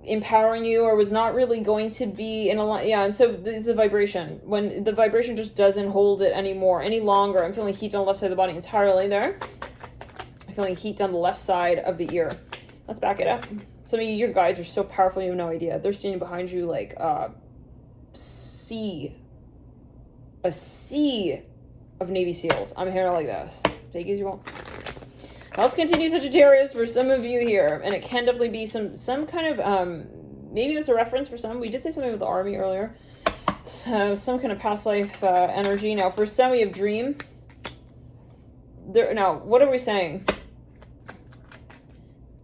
empowering you, or was not really going to be in a line. Yeah, and so it's a vibration. When the vibration just doesn't hold it any longer. I'm feeling heat on the left side of the body entirely there. I'm feeling heat down the left side of the ear. Let's back it up. Some of you, your guides are so powerful, you have no idea. They're standing behind you like a sea of Navy SEALs. I'm hearing it like this. Take it as you want. Now let's continue Sagittarius for some of you here, and it can definitely be some kind of maybe that's a reference for some. We did say something with the army earlier, so some kind of past life energy. Now for some, we have dream. Now what are we saying?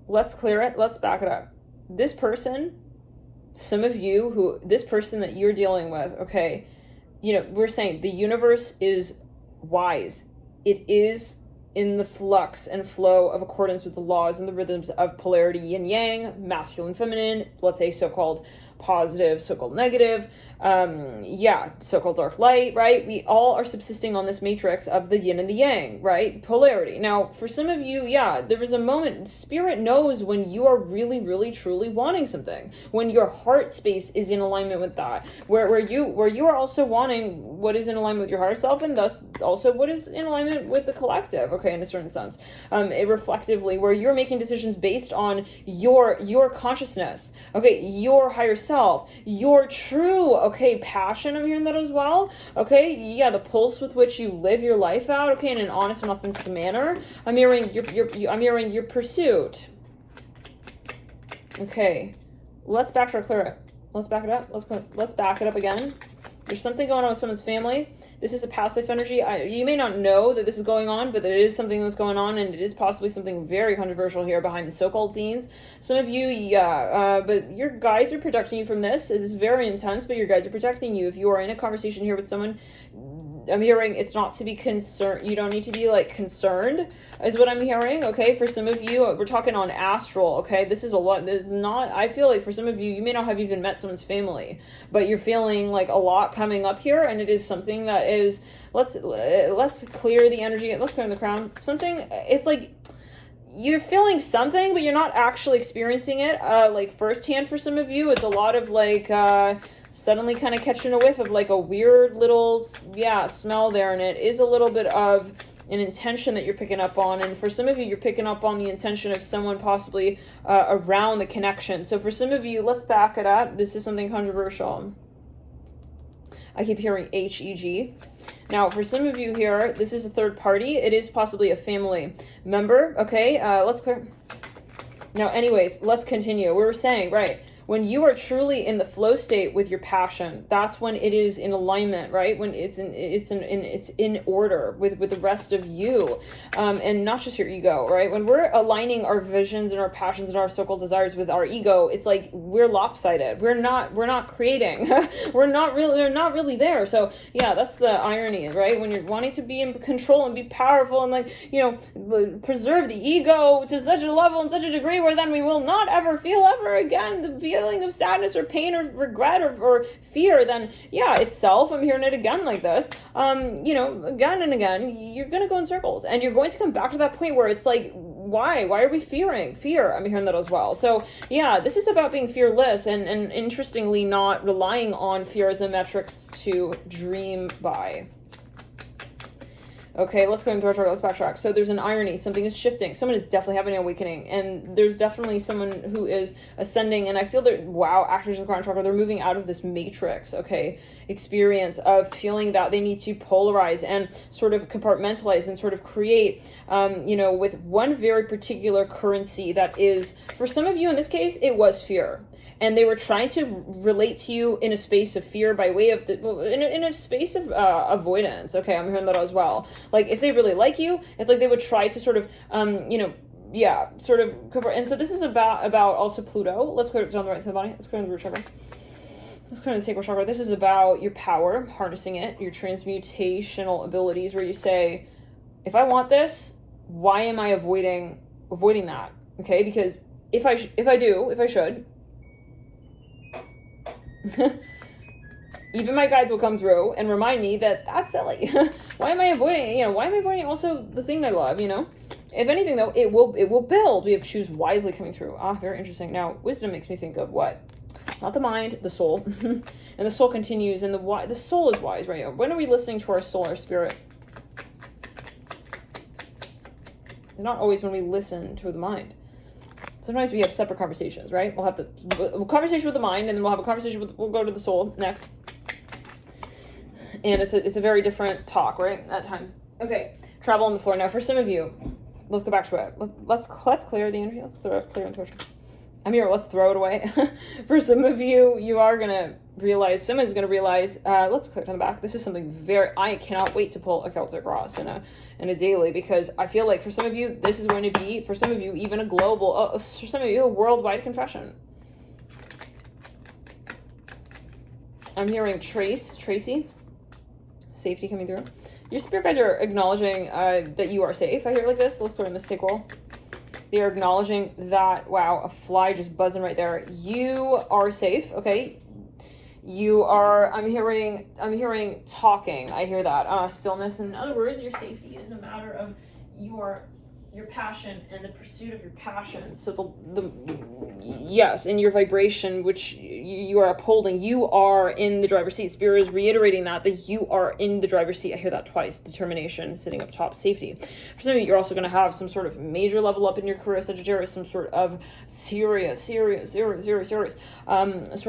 Let's clear it. Let's back it up. This person, some of you this person that you're dealing with, okay. You know, we're saying the universe is wise. It is in the flux and flow of accordance with the laws and the rhythms of polarity, yin yang, masculine, feminine, let's say so-called positive, so-called negative, so-called dark light, right? We all are subsisting on this matrix of the yin and the yang, right? Polarity. Now, for some of you, yeah, there was a moment, spirit knows when you are really, really, truly wanting something, when your heart space is in alignment with that, where you are also wanting what is in alignment with your higher self, and thus also what is in alignment with the collective, okay, in a certain sense, reflectively, where you're making decisions based on your consciousness, okay, your higher self, your true, okay, passion. I'm hearing that as well. Okay, yeah, the pulse with which you live your life out. Okay, in an honest and authentic manner. I'm hearing your pursuit. Okay, let's clear it. Let's back it up. Let's back it up again. There's something going on with someone's family. This is a past life energy. You may not know that this is going on, but it is something that's going on, and it is possibly something very controversial here behind the so-called scenes. Some of you, but your guides are protecting you from this. It is very intense, but your guides are protecting you. If you are in a conversation here with someone, I'm hearing it's not to be concerned. You don't need to be like concerned, is what I'm hearing. Okay, for some of you, we're talking on astral. Okay, this is a lot. This is not. I feel like for some of you, you may not have even met someone's family, but you're feeling like a lot coming up here, and it is something that is. Let's clear the energy. Let's clear the crown. Something. It's like you're feeling something, but you're not actually experiencing it. Like firsthand for some of you, it's a lot of like. Suddenly kind of catching a whiff of like a weird little, smell there. And it is a little bit of an intention that you're picking up on. And for some of you, you're picking up on the intention of someone possibly around the connection. So for some of you, let's back it up. This is something controversial. I keep hearing HEG. Now, for some of you here, this is a third party. It is possibly a family member. Okay, let's clear. Now, anyways, let's continue. We were saying, right, when you are truly in the flow state with your passion, that's when it is in alignment, right? When it's in order with the rest of you, and not just your ego, right? When we're aligning our visions and our passions and our so-called desires with our ego, it's like we're lopsided. We're not creating. we're not really there. So yeah, that's the irony, right? When you're wanting to be in control and be powerful and like preserve the ego to such a level and such a degree where then we will not ever feel ever again the feeling of sadness or pain or regret or fear, then yeah, itself, I'm hearing it again like this, again and again, you're going to go in circles and you're going to come back to that point where it's like, why are we fearing fear? I'm hearing that as well. So yeah, this is about being fearless and interestingly not relying on fear as a metrics to dream by. Okay, let's go into our chart. Let's backtrack. So there's an irony. Something is shifting. Someone is definitely having an awakening. And there's definitely someone who is ascending. And I feel that, wow, actors in the crown chakra, they're moving out of this matrix, okay, experience of feeling that they need to polarize and sort of compartmentalize and sort of create, with one very particular currency that is, for some of you in this case, it was fear. And they were trying to relate to you in a space of fear by way of in a space of avoidance. Okay, I'm hearing that as well. Like if they really like you, it's like they would try to sort of, sort of cover. And so this is about also Pluto. Let's go down the right side of the body. Let's go to the root chakra. Let's go to the sacral chakra. This is about your power, harnessing it, your transmutational abilities, where you say, if I want this, why am I avoiding that? Okay, because if I should. Even my guides will come through and remind me that that's silly. Why am I avoiding also the thing I love, If anything though, it will build. We have choose wisely coming through. Very interesting. Now, wisdom makes me think of what? Not the mind, the soul. And the soul continues, and the soul is wise, right? When are we listening to our soul, our spirit? And not always when we listen to the mind. Sometimes we have separate conversations, right? We'll have a conversation with the mind, and then we'll have a conversation we'll go to the soul next. And it's a very different talk, right? At times. Okay, travel on the floor. Now, for some of you, let's go back to it. Let's clear the energy. Let's clear intuition. I'm here. Let's throw it away. For some of you, you are gonna realize. Someone's gonna realize. Let's click on the back. This is something I cannot wait to pull a Celtic cross in a daily, because I feel like for some of you, this is going to be, for some of you, even a global. For some of you, a worldwide confession. I'm hearing Tracy. Safety coming through. Your spirit guides are acknowledging that you are safe. I hear it like this. Let's put in the sacral. They are acknowledging that, wow, a fly just buzzing right there. You are safe, okay? You are, I'm hearing talking. I hear that. Stillness. In other words, your safety is a matter of your passion and the pursuit of your passion. So yes, in your vibration, which you are upholding, you are in the driver's seat. Spirit is reiterating that you are in the driver's seat. I hear that twice. Determination, sitting up top, safety. For some of you, you're also going to have some sort of major level up in your career, Sagittarius, some sort of serious sort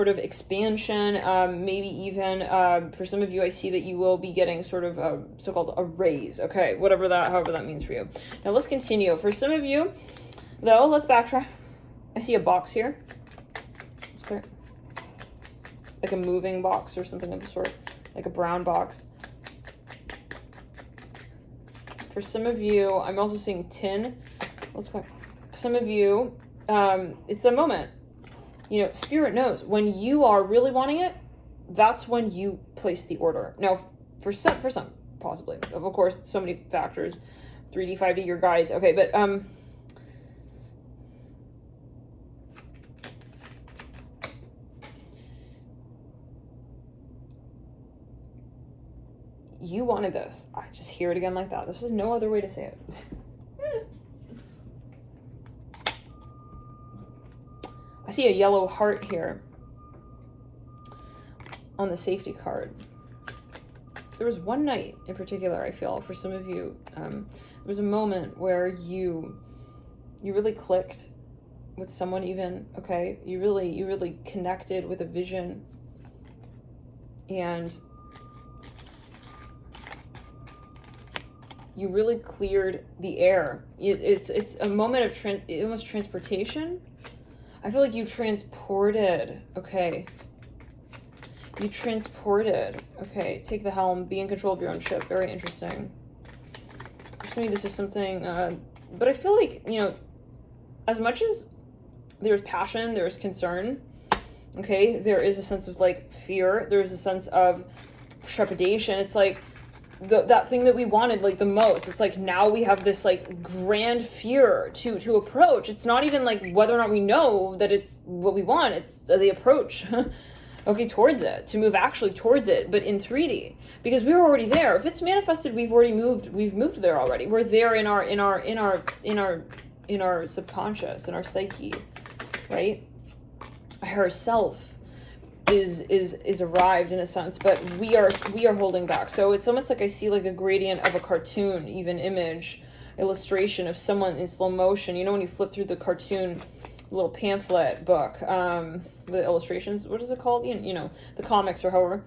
of expansion. Maybe even for some of you, I see that you will be getting sort of so-called a raise. Okay, however that means for you. Now let's continue. For some of you, though, let's backtrack. I see a box here. Let's clear. Like a moving box or something of the sort. like a brown box. For some of you, I'm also seeing tin. Let's go. Some of you, it's the moment. You know, Spirit knows when you are really wanting it, that's when you place the order. Now, for some, possibly. Of course, so many factors. 3D, 5D, your guides. Okay, but you wanted this. I just hear it again like that. This is no other way to say it. I see a yellow heart here on the safety card. There was one night in particular, I feel, for some of you, there was a moment where you really clicked with someone even, okay? You really connected with a vision, and you really cleared the air. It's a moment of almost transportation. I feel like you transported, okay? You transported, okay? Take the helm, be in control of your own ship. Very interesting. For some of you, this is something, but I feel like, you know, as much as there's passion, there's concern, okay? There is a sense of, like, fear. There's a sense of trepidation. It's like, that thing that we wanted like the most, it's like now we have this like grand fear to approach. It's not even like whether or not we know that it's what we want, it's the approach okay, towards it, to move actually towards it, but in 3D, because we were already there. If it's manifested, we've moved there already. We're there in our subconscious, in our psyche, right? Herself is arrived in a sense, but we are holding back. So it's almost like I see like a gradient of a cartoon, even image, illustration of someone in slow motion. You know, when you flip through the cartoon little pamphlet book, with illustrations, what is it called? You know, the comics or however,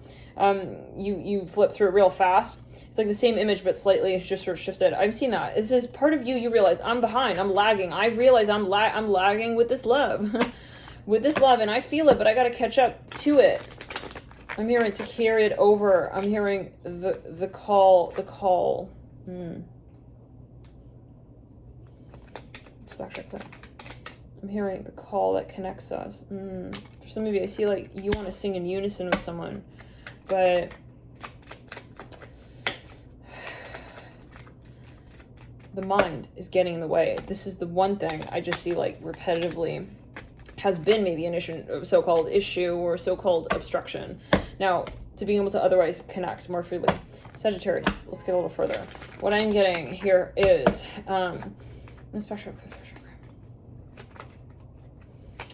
you flip through it real fast. It's like the same image, but slightly just sort of shifted. I've seen that. This is part of you. You realize I'm behind, I'm lagging. I realize I'm lagging with this love. With this love, and I feel it, but I gotta catch up to it. I'm hearing to carry it over. I'm hearing the call. Let's backtrack that. I'm hearing the call that connects us. For some of you, I see like you want to sing in unison with someone, but the mind is getting in the way. This is the one thing I just see like repetitively has been maybe an issue, so-called issue or so-called obstruction. Now, to being able to otherwise connect more freely. Sagittarius, let's get a little further. What I'm getting here is,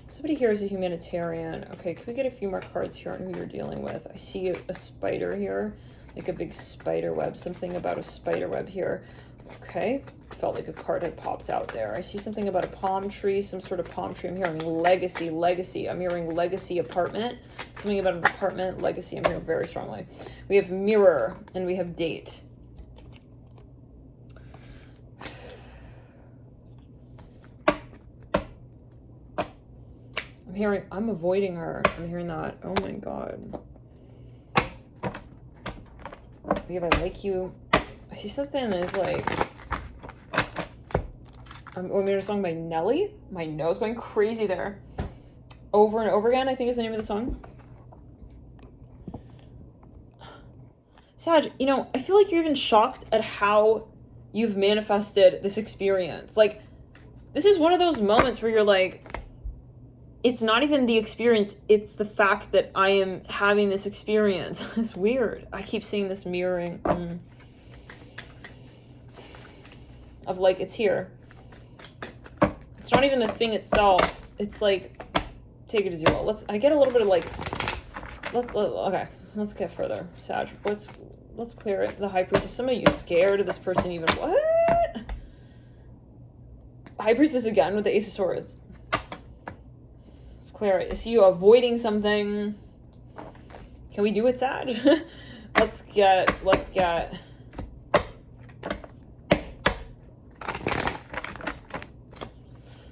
somebody here is a humanitarian. Okay, can we get a few more cards here on who you're dealing with? I see a spider here, like a big spider web, something about a spider web here. Okay, felt like a card had popped out there. I see something about a palm tree, some sort of palm tree. I'm hearing legacy. I'm hearing legacy apartment. Something about an apartment, legacy. I'm hearing very strongly. We have mirror and we have date. I'm avoiding her. I'm hearing that. Oh my God. We have I like you. I see something that's like, we made a song by Nelly. My nose going crazy there. Over and Over Again, I think is the name of the song. Sag, you know, I feel like you're even shocked at how you've manifested this experience. Like, this is one of those moments where you're like, it's not even the experience, it's the fact that I am having this experience. It's weird. I keep seeing this mirroring. Of like, it's here. It's not even the thing itself. It's like, take it as you will. I get a little bit of like, okay, let's get further. Sag, let's clear it. The High Priestess, some of you scared of this person even. What? High Priestess again with the Ace of Swords. Let's clear it. I see you avoiding something. Can we do it, Sag? Let's get.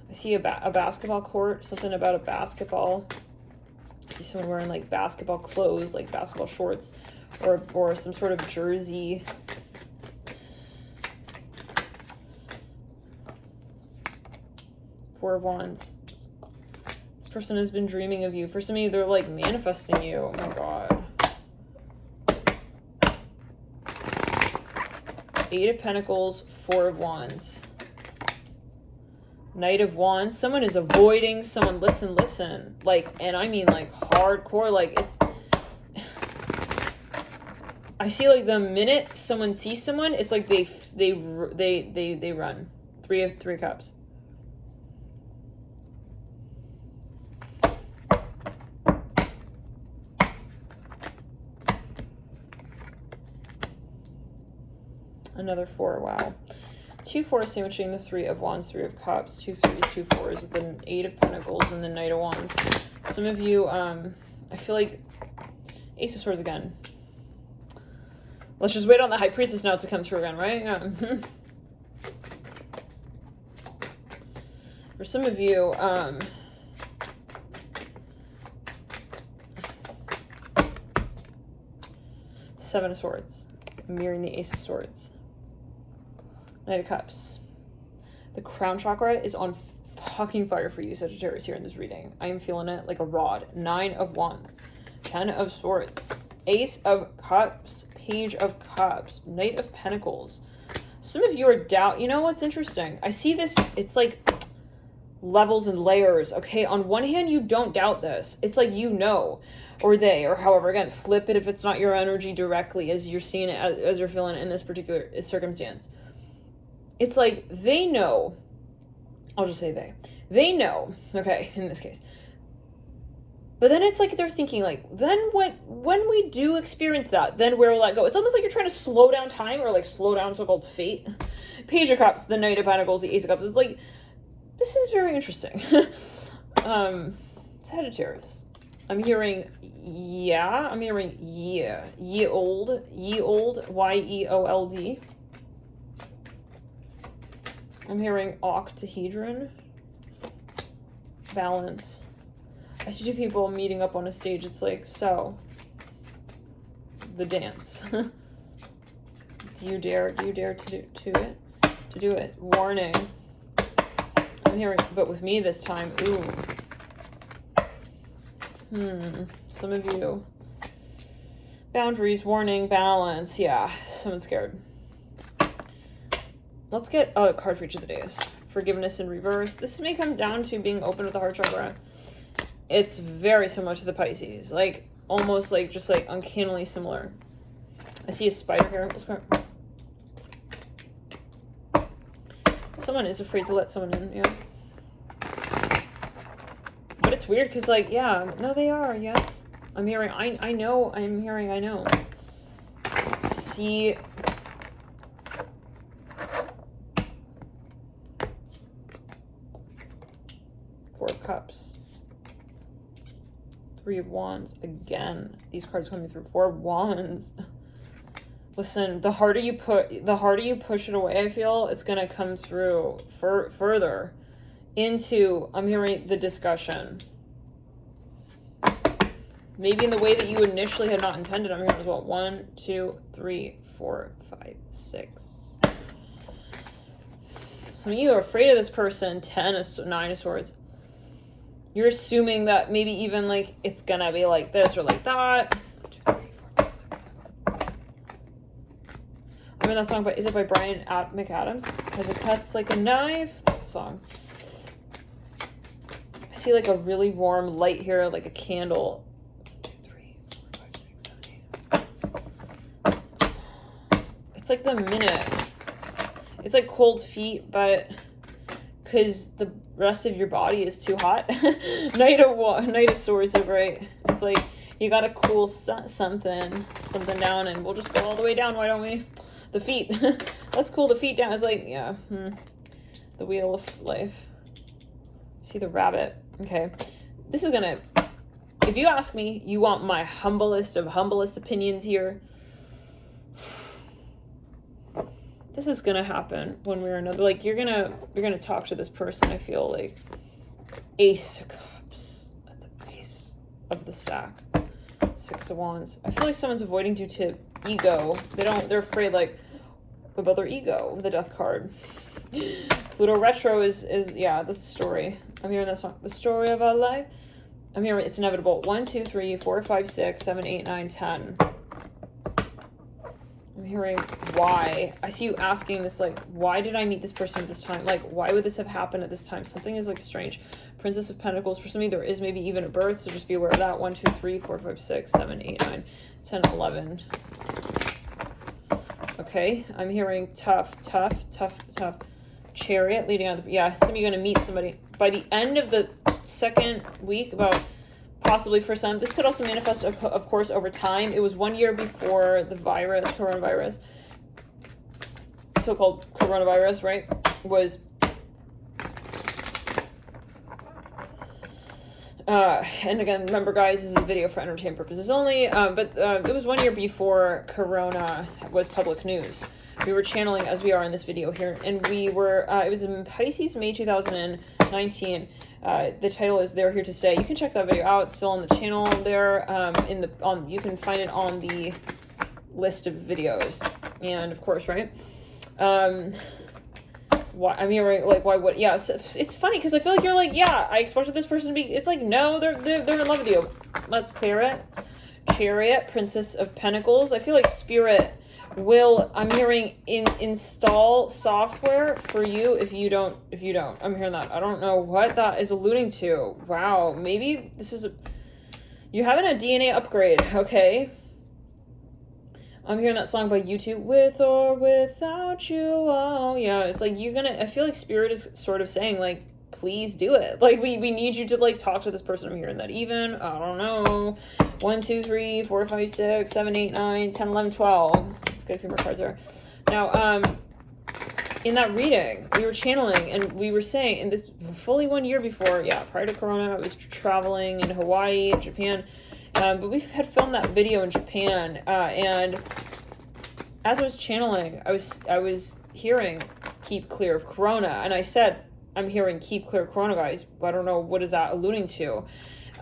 I see a basketball court, something about a basketball. see someone wearing like basketball clothes, like basketball shorts, or some sort of jersey. Four of Wands. This person has been dreaming of you. For some of you, they're like manifesting you. Oh my God. Eight of Pentacles, Four of Wands. Knight of Wands. Someone is avoiding someone. Listen. Like, and I mean like hardcore. Like it's, I see like the minute someone sees someone, it's like they run. Three of Cups. Another four. Wow. Two fours sandwiching the Three of Wands, Three of Cups, two threes, two fours with an Eight of Pentacles and the Knight of Wands. Some of you, I feel like Ace of Swords again. Let's just wait on the High Priestess now to come through again, right? Yeah. For some of you, Seven of Swords, mirroring the Ace of Swords. Knight of Cups. The crown chakra is on fucking fire for you, Sagittarius, here in this reading. I am feeling it like a rod. Nine of Wands. Ten of Swords. Ace of Cups. Page of Cups. Knight of Pentacles. Some of you are you know what's interesting? I see this, it's like levels and layers, okay? On one hand, you don't doubt this. It's like you know, or they, or however. Again, flip it if it's not your energy directly as you're seeing it, as you're feeling it in this particular circumstance. It's like they know, I'll just say they know, okay, in this case. But then it's like they're thinking like, then when we do experience that, then where will that go? It's almost like you're trying to slow down time, or like slow down so-called fate. Page of Cups, the Knight of Pentacles, the Ace of Cups. It's like, this is very interesting. Sagittarius. I'm hearing, yeah. I'm hearing, yeah. Ye old, Y-E-O-L-D. I'm hearing octahedron, balance. I see two people meeting up on a stage. It's like, so, the dance. Do you dare to do it? Warning. I'm hearing, but with me this time, ooh. Some of you. Boundaries, warning, balance. Yeah, someone's scared. Let's get a card for each of the days. Forgiveness in reverse. This may come down to being open with the heart chakra. It's very similar to the Pisces. Like, almost like, just like uncannily similar. I see a spider here. Let's go. Someone is afraid to let someone in, yeah. But it's weird because, like, yeah, no, they are, yes. I'm hearing, I know, I'm hearing, I know. See... Four of Cups. Three of Wands. Again, these cards coming through. Four of Wands. Listen, the harder you push it away, I feel it's gonna come through further into, I'm hearing, the discussion. Maybe in the way that you initially had not intended. I'm hearing as well. 1, 2, 3, 4, 5, 6. Some of you are afraid of this person. 9 of Swords. You're assuming that maybe even like it's gonna be like this or like that. 2, 3, 4, 5, 6, 7. I mean, that song, but is it by Brian McAdams? Because it cuts like a knife. That song. I see like a really warm light here, like a candle. 2, 3, 4, 5, 6, 7, 8. It's like the minute. It's like cold feet, but because the rest of your body is too hot. Knight of Swords, so great. It's like you gotta cool something down, and we'll just go all the way down. Why don't we? The feet. Let's cool the feet down. It's like, yeah, the wheel of life. See the rabbit. Okay, this is gonna. If you ask me, you want my humblest of humblest opinions here. This is gonna happen one way or another. Like you're gonna talk to this person. I feel like Ace of Cups at the base. of the stack. Six of Wands. I feel like someone's avoiding due to ego. They're afraid, like, about their ego, the Death card. Pluto retro is yeah, the story. I'm hearing that song. The story of our life. I'm hearing it's inevitable. 1, 2, 3, 4, 5, 6, 7, 8, 9, 10. I'm hearing why. I see you asking this, like, why did I meet this person at this time? Like, why would this have happened at this time? Something is, like, strange. Princess of Pentacles. For some of you, there is maybe even a birth, so just be aware of that. 1, 2, 3, 4, 5, 6, 7, 8, 9, 10, 11. Okay, I'm hearing tough. Chariot leading out the, yeah, some of you are going to meet somebody by the end of the second week, about possibly for some. This could also manifest, of course, over time. It was 1 year before the coronavirus, so-called coronavirus, right, was and again, remember guys, this is a video for entertainment purposes only, but it was 1 year before Corona was public news. We were channeling as we are in this video here, and we were, it was in Pisces, May 2019. The title is They're Here to Stay. You can check that video out. It's still on the channel there. You can find it on the list of videos. And of course, right? Why I'm hearing, like, why would, yeah, it's funny because I feel like you're like, yeah, I expected this person to be, it's like, no, they're in love with you. Let's clear it. Chariot, Princess of Pentacles. I feel like Spirit will, I'm hearing, install software for you if you don't. I'm hearing that. I don't know what that is alluding to. Wow, maybe this is you having a DNA upgrade, okay? I'm hearing that song by YouTube, With or Without You. Oh, yeah, it's like I feel like Spirit is sort of saying, like, please do it. Like, we need you to, like, talk to this person. I'm hearing that even, I don't know, 1, 2, 3, 4, 5, 6, 7, 8, 9, 10, 11, 12. Let's get a few more cards there. Now, in that reading, we were channeling, and we were saying, and this fully 1 year before, yeah, prior to Corona, I was traveling in Hawaii, Japan, but we had filmed that video in Japan, and as I was channeling, I was hearing keep clear of Corona, and I said, I'm hearing keep clear Corona, guys. I don't know, what is that alluding to?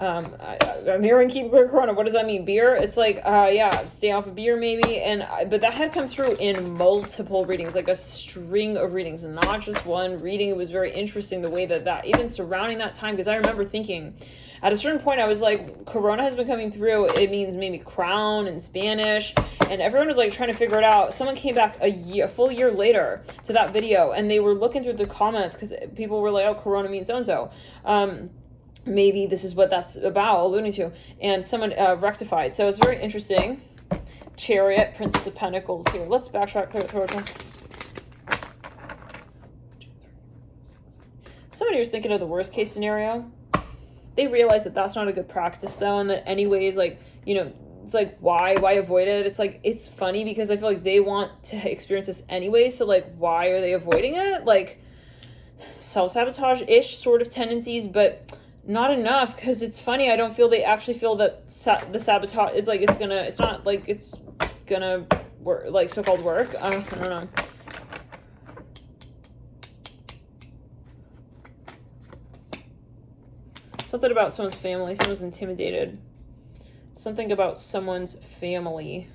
I'm hearing keep clear Corona. What does that mean? Beer? It's like, yeah, stay off of beer maybe. But that had come through in multiple readings, like a string of readings, and not just one reading. It was very interesting the way that even surrounding that time, because I remember thinking at a certain point, I was like, Corona has been coming through. It means maybe crown in Spanish, and everyone was like trying to figure it out. Someone came back a full year later to that video, and they were looking through the comments because people were like, oh, Corona means so-and-so. Maybe this is what that's about, alluding to, and someone rectified. So it's very interesting. Chariot, Princess of Pentacles here. Let's backtrack. Somebody was thinking of the worst case scenario. They realize that that's not a good practice though, and that anyways, like, you know, it's like, why avoid it? It's like, it's funny because I feel like they want to experience this anyway, so like, why are they avoiding it? Like, self-sabotage-ish sort of tendencies, but not enough, because it's funny, I don't feel they actually feel that the sabotage is like, it's not like it's gonna work, like so-called work. I don't know. Something about someone's family, someone's intimidated. Something about someone's family.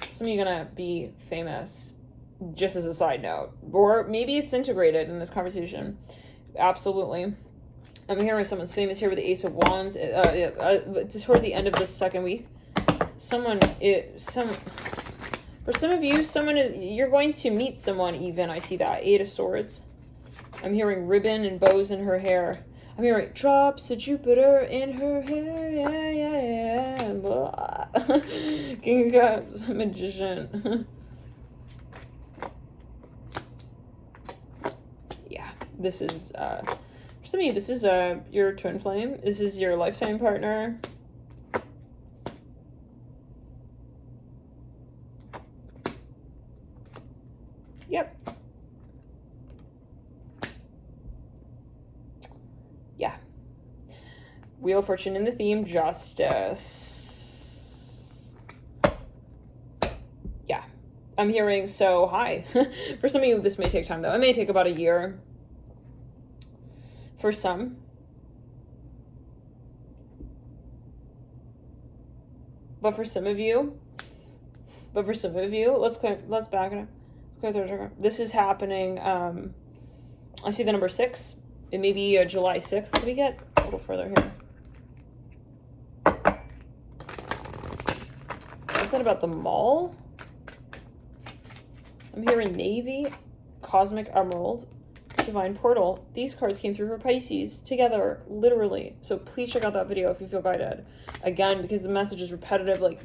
Some of you are gonna be famous, just as a side note, or maybe it's integrated in this conversation. Absolutely. I'm hearing someone's famous here with the Ace of Wands. Towards the end of this second week, for some of you, you're going to meet someone even. I see that. 8 of Swords. I'm hearing ribbon and bows in her hair. I'm hearing drops of Jupiter in her hair. Yeah. Blah. King of Cups, Magician. Yeah, this is, for some of you, this is your twin flame. This is your lifetime partner. Yep. Yeah. Wheel of Fortune in the theme, Justice. Yeah, I'm hearing, so hi. For some of you, this may take time, though. It may take about a year for some. But for some of you, let's back it up. This is happening. I see the number 6. It may be July 6th. Did we get a little further here? Something about the mall. I'm hearing Navy, Cosmic Emerald, Divine Portal. These cards came through for Pisces together, literally. So please check out that video if you feel guided. Again, because the message is repetitive, like,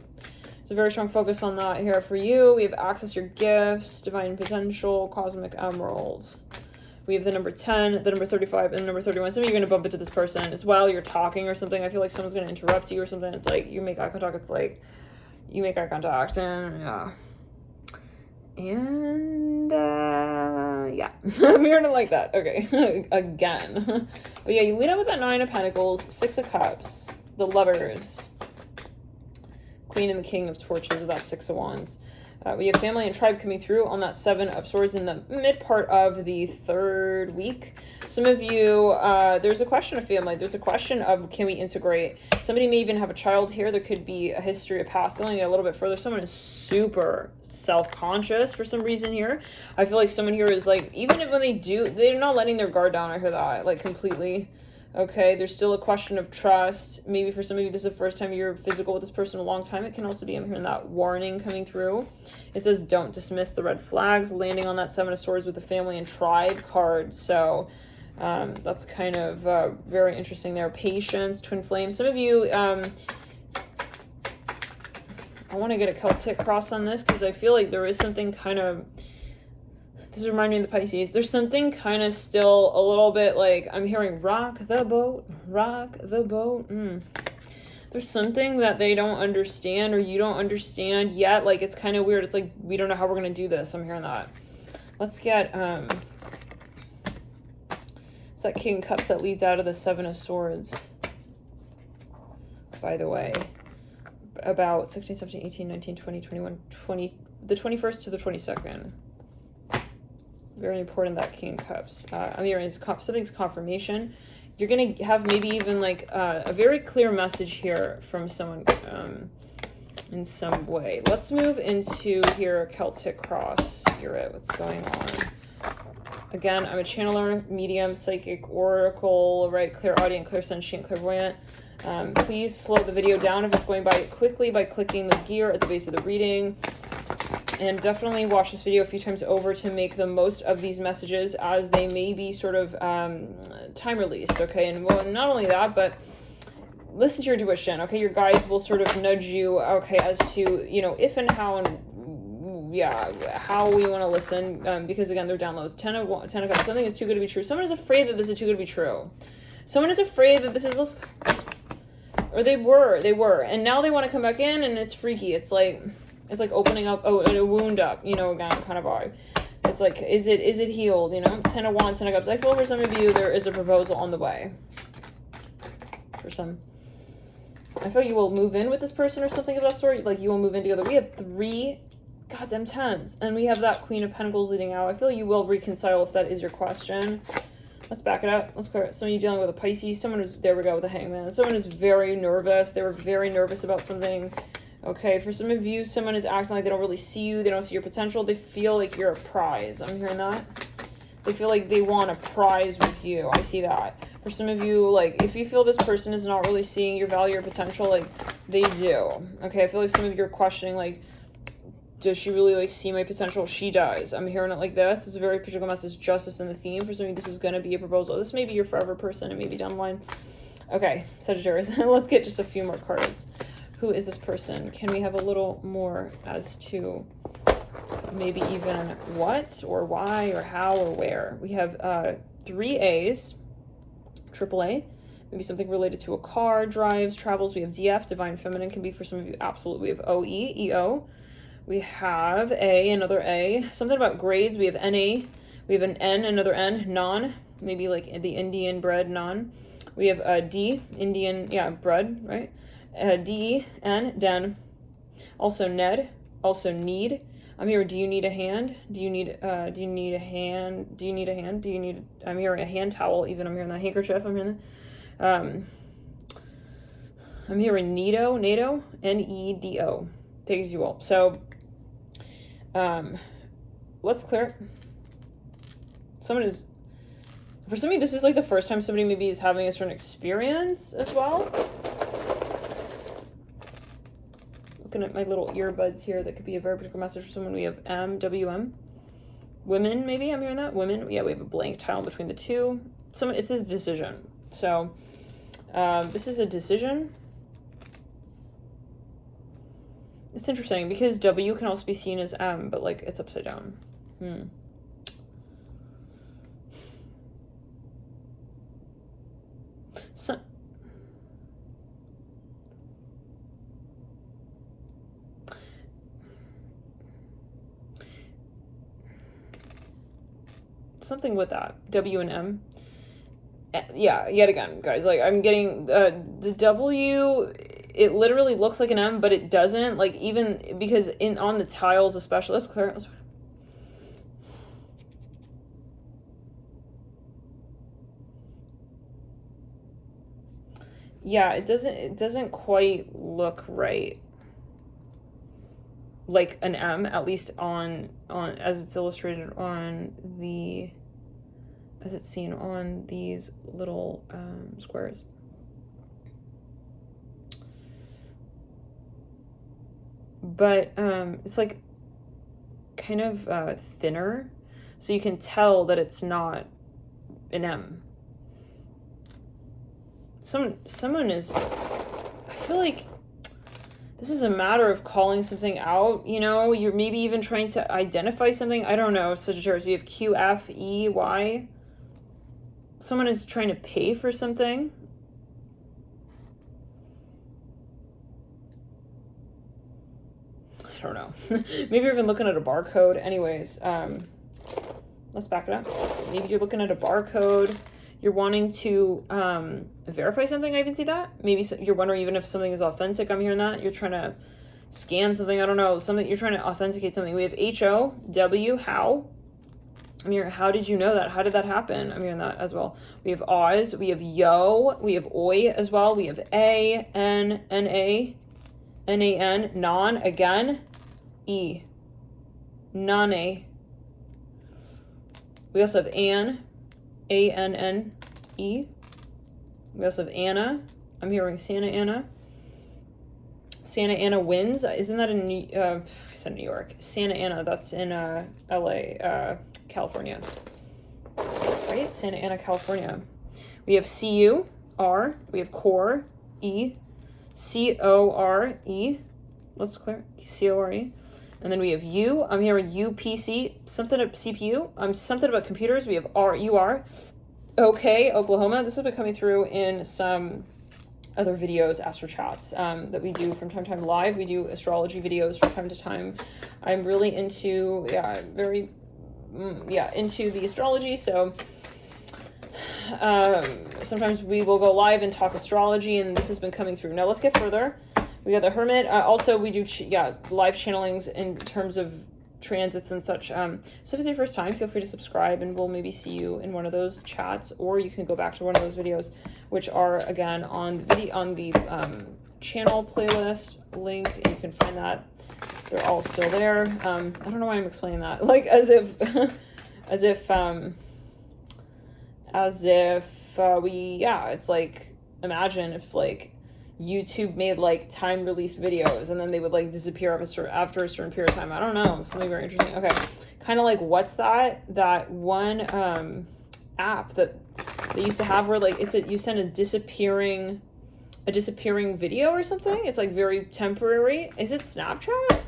it's a very strong focus on that here for you. We have Access Your Gifts, Divine Potential, Cosmic Emerald. We have the number 10, the number 35, and the number 31. Some of you are going to bump into this person. It's while you're talking or something. I feel like someone's going to interrupt you or something. It's like you make eye contact. It's like you make eye contact, and yeah. And yeah, I'm hearing it like that. Okay, again. But yeah, you lead up with that 9 of Pentacles, 6 of Cups, the Lovers, Queen and the King of Torches with that 6 of Wands. We have family and tribe coming through on that 7 of Swords in the mid part of the 3rd week. Some of you, there's a question of family. There's a question of, can we integrate? Somebody may even have a child here. There could be a history of past. Let me get a little bit further. Someone is super self-conscious for some reason here. I feel like someone here is like, even if when they do, they're not letting their guard down. I hear that, like, completely. Okay, there's still a question of trust. Maybe for some of you, this is the first time you're physical with this person in a long time. It can also be, I'm hearing that warning coming through. It says, don't dismiss the red flags, landing on that 7 of Swords with the family and tribe card. So that's kind of very interesting there. Patience, twin flame. Some of you, I want to get a Celtic cross on this because I feel like there is something kind of, this reminds me of the Pisces. There's something kind of still a little bit like, I'm hearing rock the boat, rock the boat. There's something that they don't understand or you don't understand yet. Like, it's kind of weird. It's like, we don't know how we're going to do this. I'm hearing that. Let's get, it's that King of Cups that leads out of the 7 of Swords. By the way, about 16, 17, 18, 19, 20, 21, 20, the 21st to the 22nd. Very important, that King of Cups. I'm hearing something's confirmation. You're going to have maybe even like a very clear message here from someone in some way. Let's move into here, Celtic Cross Spirit. What's going on? Again, I'm a channeler, medium, psychic, oracle, right? Clairaudient, clairsentient, clairvoyant. Please slow the video down if it's going by quickly by clicking the gear at the base of the reading. And definitely watch this video a few times over to make the most of these messages as they may be sort of time released, okay? And well, not only that, but listen to your intuition, okay? Your guides will sort of nudge you, okay, as to, you know, if and how and, yeah, how we want to listen, because, again, they're downloads. 10 of Cups, something is too good to be true. Someone is afraid that this is too good to be true. Someone is afraid that this is, or they were, and now they want to come back in, and it's freaky. It's like opening up a wound up, you know, again, kind of vibe. It's like, is it healed, you know? 10 of Wands, 10 of Cups. I feel for some of you, there is a proposal on the way. For some. I feel you will move in with this person or something of that sort. Like, you will move in together. We have 3 goddamn 10s. And we have that Queen of Pentacles leading out. I feel you will reconcile if that is your question. Let's back it up. Let's clear it. Some of you dealing with a Pisces. Someone who's, there we go, with a Hangman. Someone is very nervous. They were very nervous about something. Okay, for some of you, someone is acting like they don't really see you. They don't see your potential. They feel like you're a prize. I'm hearing that. They feel like they want a prize with you. I see that. For some of you, like, if you feel this person is not really seeing your value or potential, like, they do. Okay, I feel like some of you are questioning, like, does she really, like, see my potential? She does. I'm hearing it like this. This is a very particular message, justice in the theme. For some of you, this is going to be a proposal. This may be your forever person. It may be down the line. Okay, Sagittarius. Let's get just a few more cards. Who is this person? Can we have a little more as to maybe even what or why or how or where? We have 3 A's, triple A, maybe something related to a car, drives, travels. We have DF, divine feminine can be for some of you, absolutely. We have OE, EO. We have A, another A. Something about grades. We have NA. We have an N, another N, non, maybe like the Indian bread non. We have D, Indian, yeah, bread, right? D, N, den. Also Ned, also need. I'm here, do you need a hand? Do you need a hand? Do you need a hand? I'm hearing a hand towel, even I'm hearing the handkerchief, I'm hearing I'm hearing NATO, N-E-D-O. Take as you will. So, let's clear it. For some of you, this is like the first time somebody maybe is having a certain experience as well. Looking at my little earbuds here, that could be a very particular message for someone. We have M, W, M. Women, maybe, I'm hearing that. Women, yeah, we have a blank tile between the two. It's a decision. So, this is a decision. It's interesting because W can also be seen as M, but like it's upside down. Something with that W and M. Yeah, yet again, guys, like I'm getting the W, it literally looks like an M, but it doesn't, like, even because on the tiles especially. Let's clear it. Yeah, it doesn't quite look right like an M, at least on as it's illustrated on the, as it's seen on these little squares. But it's like kind of thinner, so you can tell that it's not an M. Someone is, I feel like this is a matter of calling something out, you know, you're maybe even trying to identify something. I don't know, Sagittarius, we have Q, F, E, Y. Someone is trying to pay for something. I don't know. Maybe you're even looking at a barcode. Anyways, let's back it up. Maybe you're looking at a barcode. You're wanting to verify something. I even see that. Maybe you're wondering even if something is authentic. I'm hearing that. You're trying to scan something. I don't know. Something, you're trying to authenticate something. We have H-O, W, how. I'm hearing, how did you know that? How did that happen? I'm hearing that as well. We have Oz. We have Yo. We have Oi as well. We have A, N, N-A, N-A-N, Non, again, E, Nane. We also have Anne, A-N-N-E. We also have Anna. I'm hearing Santa Ana. Santa Ana wins. Isn't that in New York? Santa Ana, that's in LA, California. Right? Santa Ana, California. We have C-U-R. We have core, E. C-O-R-E. Let's clear. C-O-R-E. And then we have U. I'm hearing UPC. Something about CPU. Something about computers. We have R-U-R. Okay, Oklahoma. This has been coming through in some other videos, astro chats, that we do from time to time live. We do astrology videos from time to time. I'm really into, into the astrology. So sometimes we will go live and talk astrology, and this has been coming through. Now let's get further. We got the Hermit. Also, we do live channelings in terms of transits and such. So if it's your first time, feel free to subscribe, and we'll maybe see you in one of those chats, or you can go back to one of those videos, which are again on the channel playlist link, and you can find that. They're all still there. I don't know why I'm explaining that, like as if it's like, imagine if like YouTube made like time released videos and then they would like disappear after a certain period of time. I don't know, something very interesting. Okay, kind of like, what's that one app that they used to have where like you send a disappearing video or something? It's like very temporary. Is it Snapchat?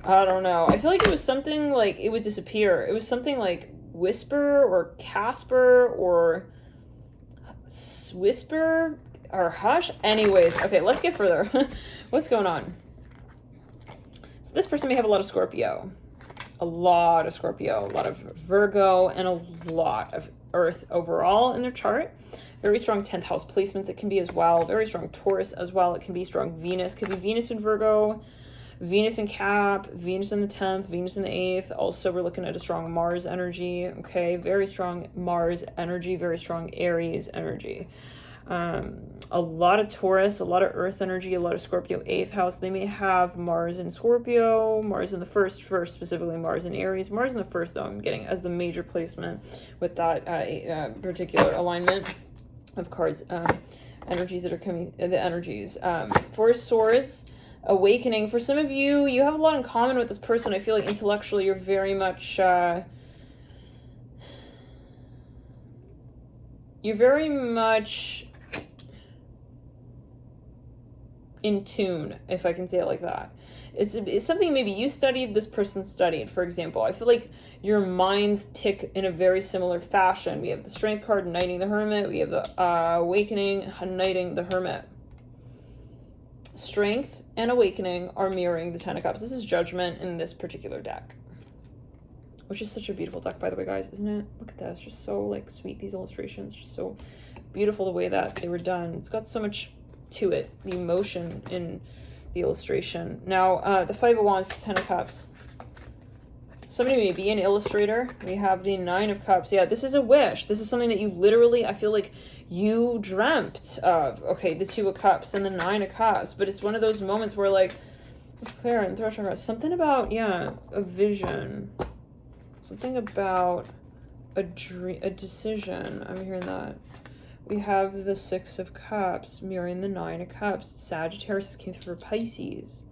I don't know. I feel like it was something like it would disappear. It was something like Whisper or Casper or Whisper or Hush. Anyways, okay, let's get further. What's going on? So this person may have a lot of Scorpio, a lot of Virgo, and a lot of Earth overall in their chart. Very strong 10th house placements it can be as well. Very strong Taurus as well. It can be strong Venus. Could be Venus in Virgo, Venus in Cap, Venus in the 10th, Venus in the 8th. Also, we're looking at a strong Mars energy. Okay, very strong Mars energy, very strong Aries energy. A lot of Taurus, a lot of Earth energy, a lot of Scorpio 8th house. They may have Mars in Scorpio, Mars in the first specifically Mars in Aries. Mars in the first, though, I'm getting as the major placement with that particular alignment of cards, energies that are coming, the energies. Four of Swords, awakening. For some of you, you have a lot in common with this person. I feel like intellectually you're very much... you're very much in tune, if I can say it like that. It's something maybe you studied, this person studied, for example. I feel like your minds tick in a very similar fashion. We have the Strength card, Knighting the Hermit. We have the Awakening, Knighting the Hermit. Strength and Awakening are mirroring the Ten of Cups. This is Judgment in this particular deck, which is such a beautiful deck, by the way, guys, isn't it? Look at that. It's just so, like, sweet, these illustrations. Just so beautiful the way that they were done. It's got so much to it, the emotion in the illustration. Now, the Five of Wands, Ten of Cups. Somebody may be an illustrator. We have the Nine of Cups. Yeah, this is a wish. This is something that you literally, I feel like you dreamt of. Okay, the Two of Cups and the Nine of Cups. But it's one of those moments where, like, it's clear and throw chakra. Something about, yeah, a vision. Something about a dream, a decision. I'm hearing that. We have the Six of Cups mirroring the Nine of Cups. Sagittarius came through for Pisces.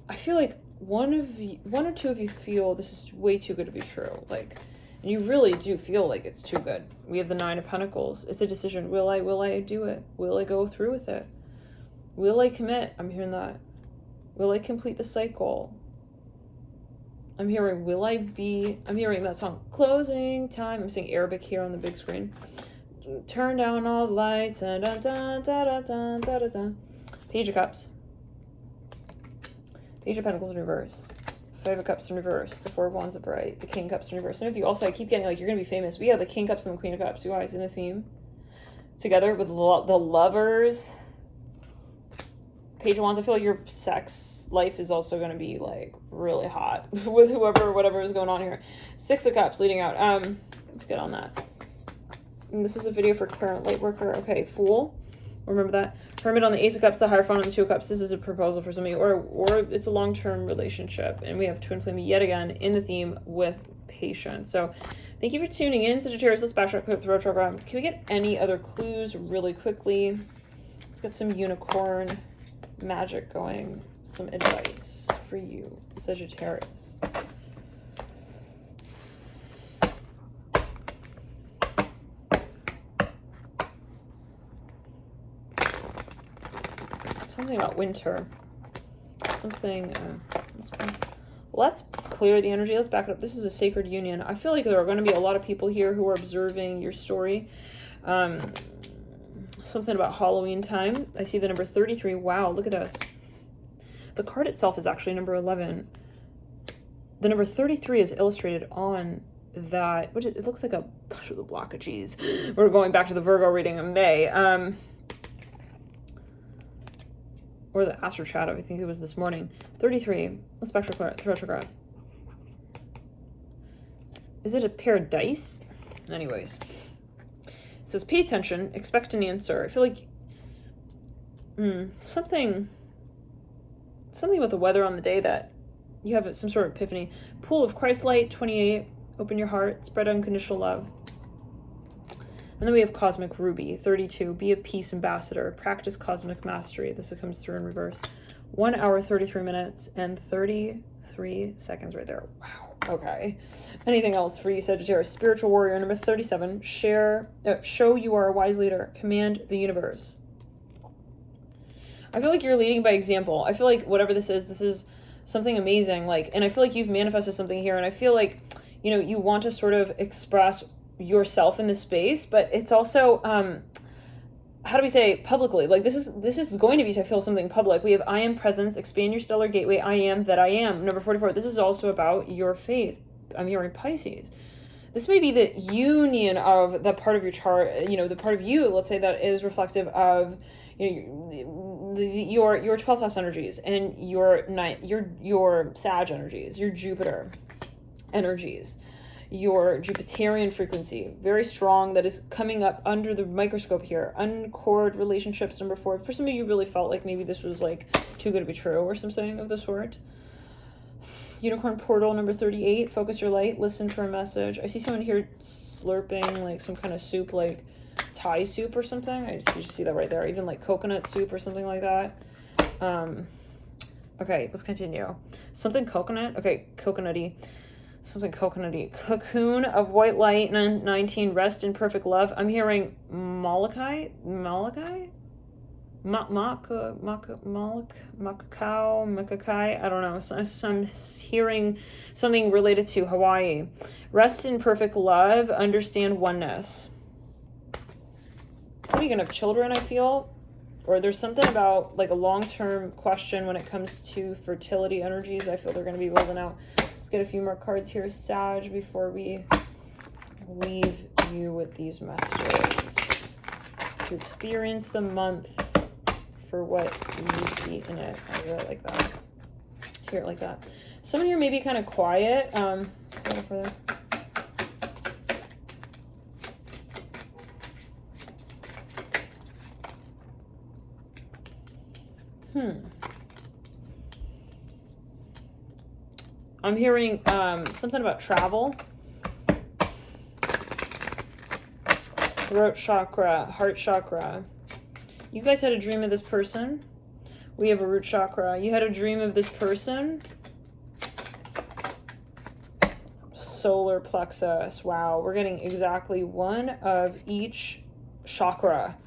I feel like one or two of you feel this is way too good to be true. Like, and you really do feel like it's too good. We have the Nine of Pentacles. It's a decision. Will I do it? Will I go through with it? Will I commit? I'm hearing that. Will I complete the cycle? I'm hearing, I'm hearing that song, Closing Time. I'm seeing Arabic here on the big screen. Turn down all the lights. Da, da, da, da, da, da, da. Page of Cups. Page of Pentacles in reverse. Five of Cups in reverse. The Four of Wands upright. The King of Cups in reverse. Some of you also, I keep getting, like, you're going to be famous. We have the King of Cups and the Queen of Cups. You guys in the theme. Together with the Lovers. Page of Wands, I feel like your sex life is also going to be, like, really hot with whatever is going on here. Six of Cups leading out. Let's get on that. And this is a video for current light worker. Okay, Fool. Remember that. Hermit on the Ace of Cups, the Hierophant on the Two of Cups. This is a proposal for somebody, or it's a long-term relationship. And we have Twin Flame yet again in the theme with patience. So thank you for tuning in, Sagittarius. Let's backtrack quick through our program. Can we get any other clues really quickly? Let's get some unicorn magic going. Some advice for you, Sagittarius. Something about winter. Something, let's clear the energy. Let's back it up. This is a sacred union. I feel like there are going to be a lot of people here who are observing your story. Something about Halloween time. I see the number 33. Wow, look at this. The card itself is actually number 11. The number 33 is illustrated on that, which it looks like a block of cheese. We're going back to the Virgo reading in May. Or the Astro Chat, I think it was this morning. 33. Let's back to retrograde. Is it a pair of dice? Anyways. It says, pay attention, expect an answer. I feel like something with the weather on the day that you have some sort of epiphany. Pool of Christ light, 28. Open your heart, spread unconditional love. And then we have Cosmic Ruby, 32. Be a peace ambassador, practice cosmic mastery. This comes through in reverse. 1 hour, 33 minutes, and 33 seconds right there. Wow. Okay. Anything else for you, Sagittarius? Spiritual warrior, number 37. Show you are a wise leader. Command the universe. I feel like you're leading by example. I feel like whatever this is something amazing. Like, and I feel like you've manifested something here. And I feel like, you know, you want to sort of express yourself in this space, but it's also, how do we say publicly? Like, this is going to be, I feel, something public. We have I am presence, expand your stellar gateway. I am that I am. Number 44. This is also about your faith. I'm hearing Pisces. This may be the union of the part of your chart, you know, the part of you, let's say, that is reflective of, you know, your 12th house energies and your Sag energies, your Jupiter energies, your Jupiterian frequency, very strong, that is coming up under the microscope here. Uncord relationships, number 4. For some of you, really felt like maybe this was like too good to be true or something of the sort. Unicorn portal, number 38. Focus your light. Listen for a message. I see someone here slurping like some kind of soup, like Thai soup or something. You just see that right there. Even like coconut soup or something like that. Okay, let's continue. Something coconut. Okay, coconutty. Something coconutty. Cocoon of white light, 19. Rest in perfect love. I'm hearing Malachi? Makakai, I don't know. So I'm hearing something related to Hawaii. Rest in perfect love, understand oneness. Some of you are gonna have children, I feel, or there's something about like a long-term question when it comes to fertility energies. I feel they're gonna be rolling out. Let's get a few more cards here, Sag, before we leave you with these messages. To experience the month for what you see in it. I really like that. Hear it like that. Some of you may be kind of quiet. Go further. I'm hearing something about travel. Throat chakra, heart chakra. You guys had a dream of this person. We have a root chakra. You had a dream of this person. Solar plexus. Wow, we're getting exactly one of each chakra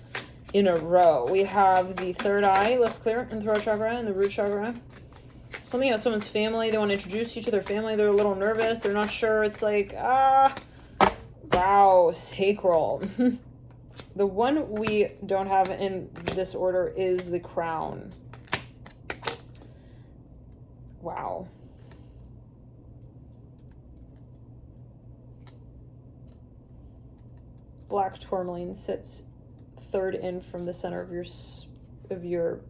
in a row. We have the third eye. Let's clear it. And throat chakra and the root chakra. Something about someone's family. They want to introduce you to their family. They're a little nervous. They're not sure. It's like, wow, sacral. The one we don't have in this order is the crown. Wow. Black tourmaline sits third in from the center of your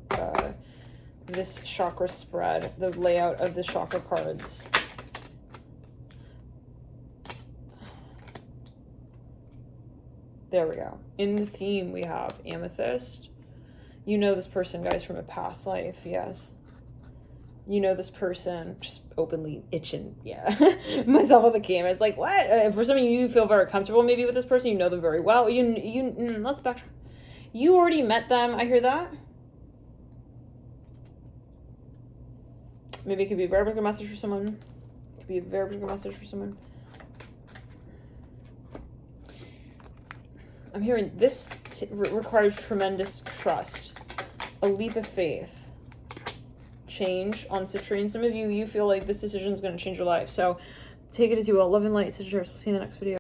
this chakra spread, the layout of the chakra cards. There we go. In the theme, we have amethyst. You know this person, guys, from a past life. Yes. You know this person, just openly itching. Yeah. Myself on the camera. It's like, what? For some of you, you feel very comfortable maybe with this person. You know them very well. Let's backtrack. You already met them. I hear that. Maybe it could be a very particular message for someone. It could be a very particular message for someone. I'm hearing this requires tremendous trust, a leap of faith, change on Citrine. Some of you, you feel like this decision is going to change your life. So take it as you will. Love and light, Sagittarius. We'll see you in the next video.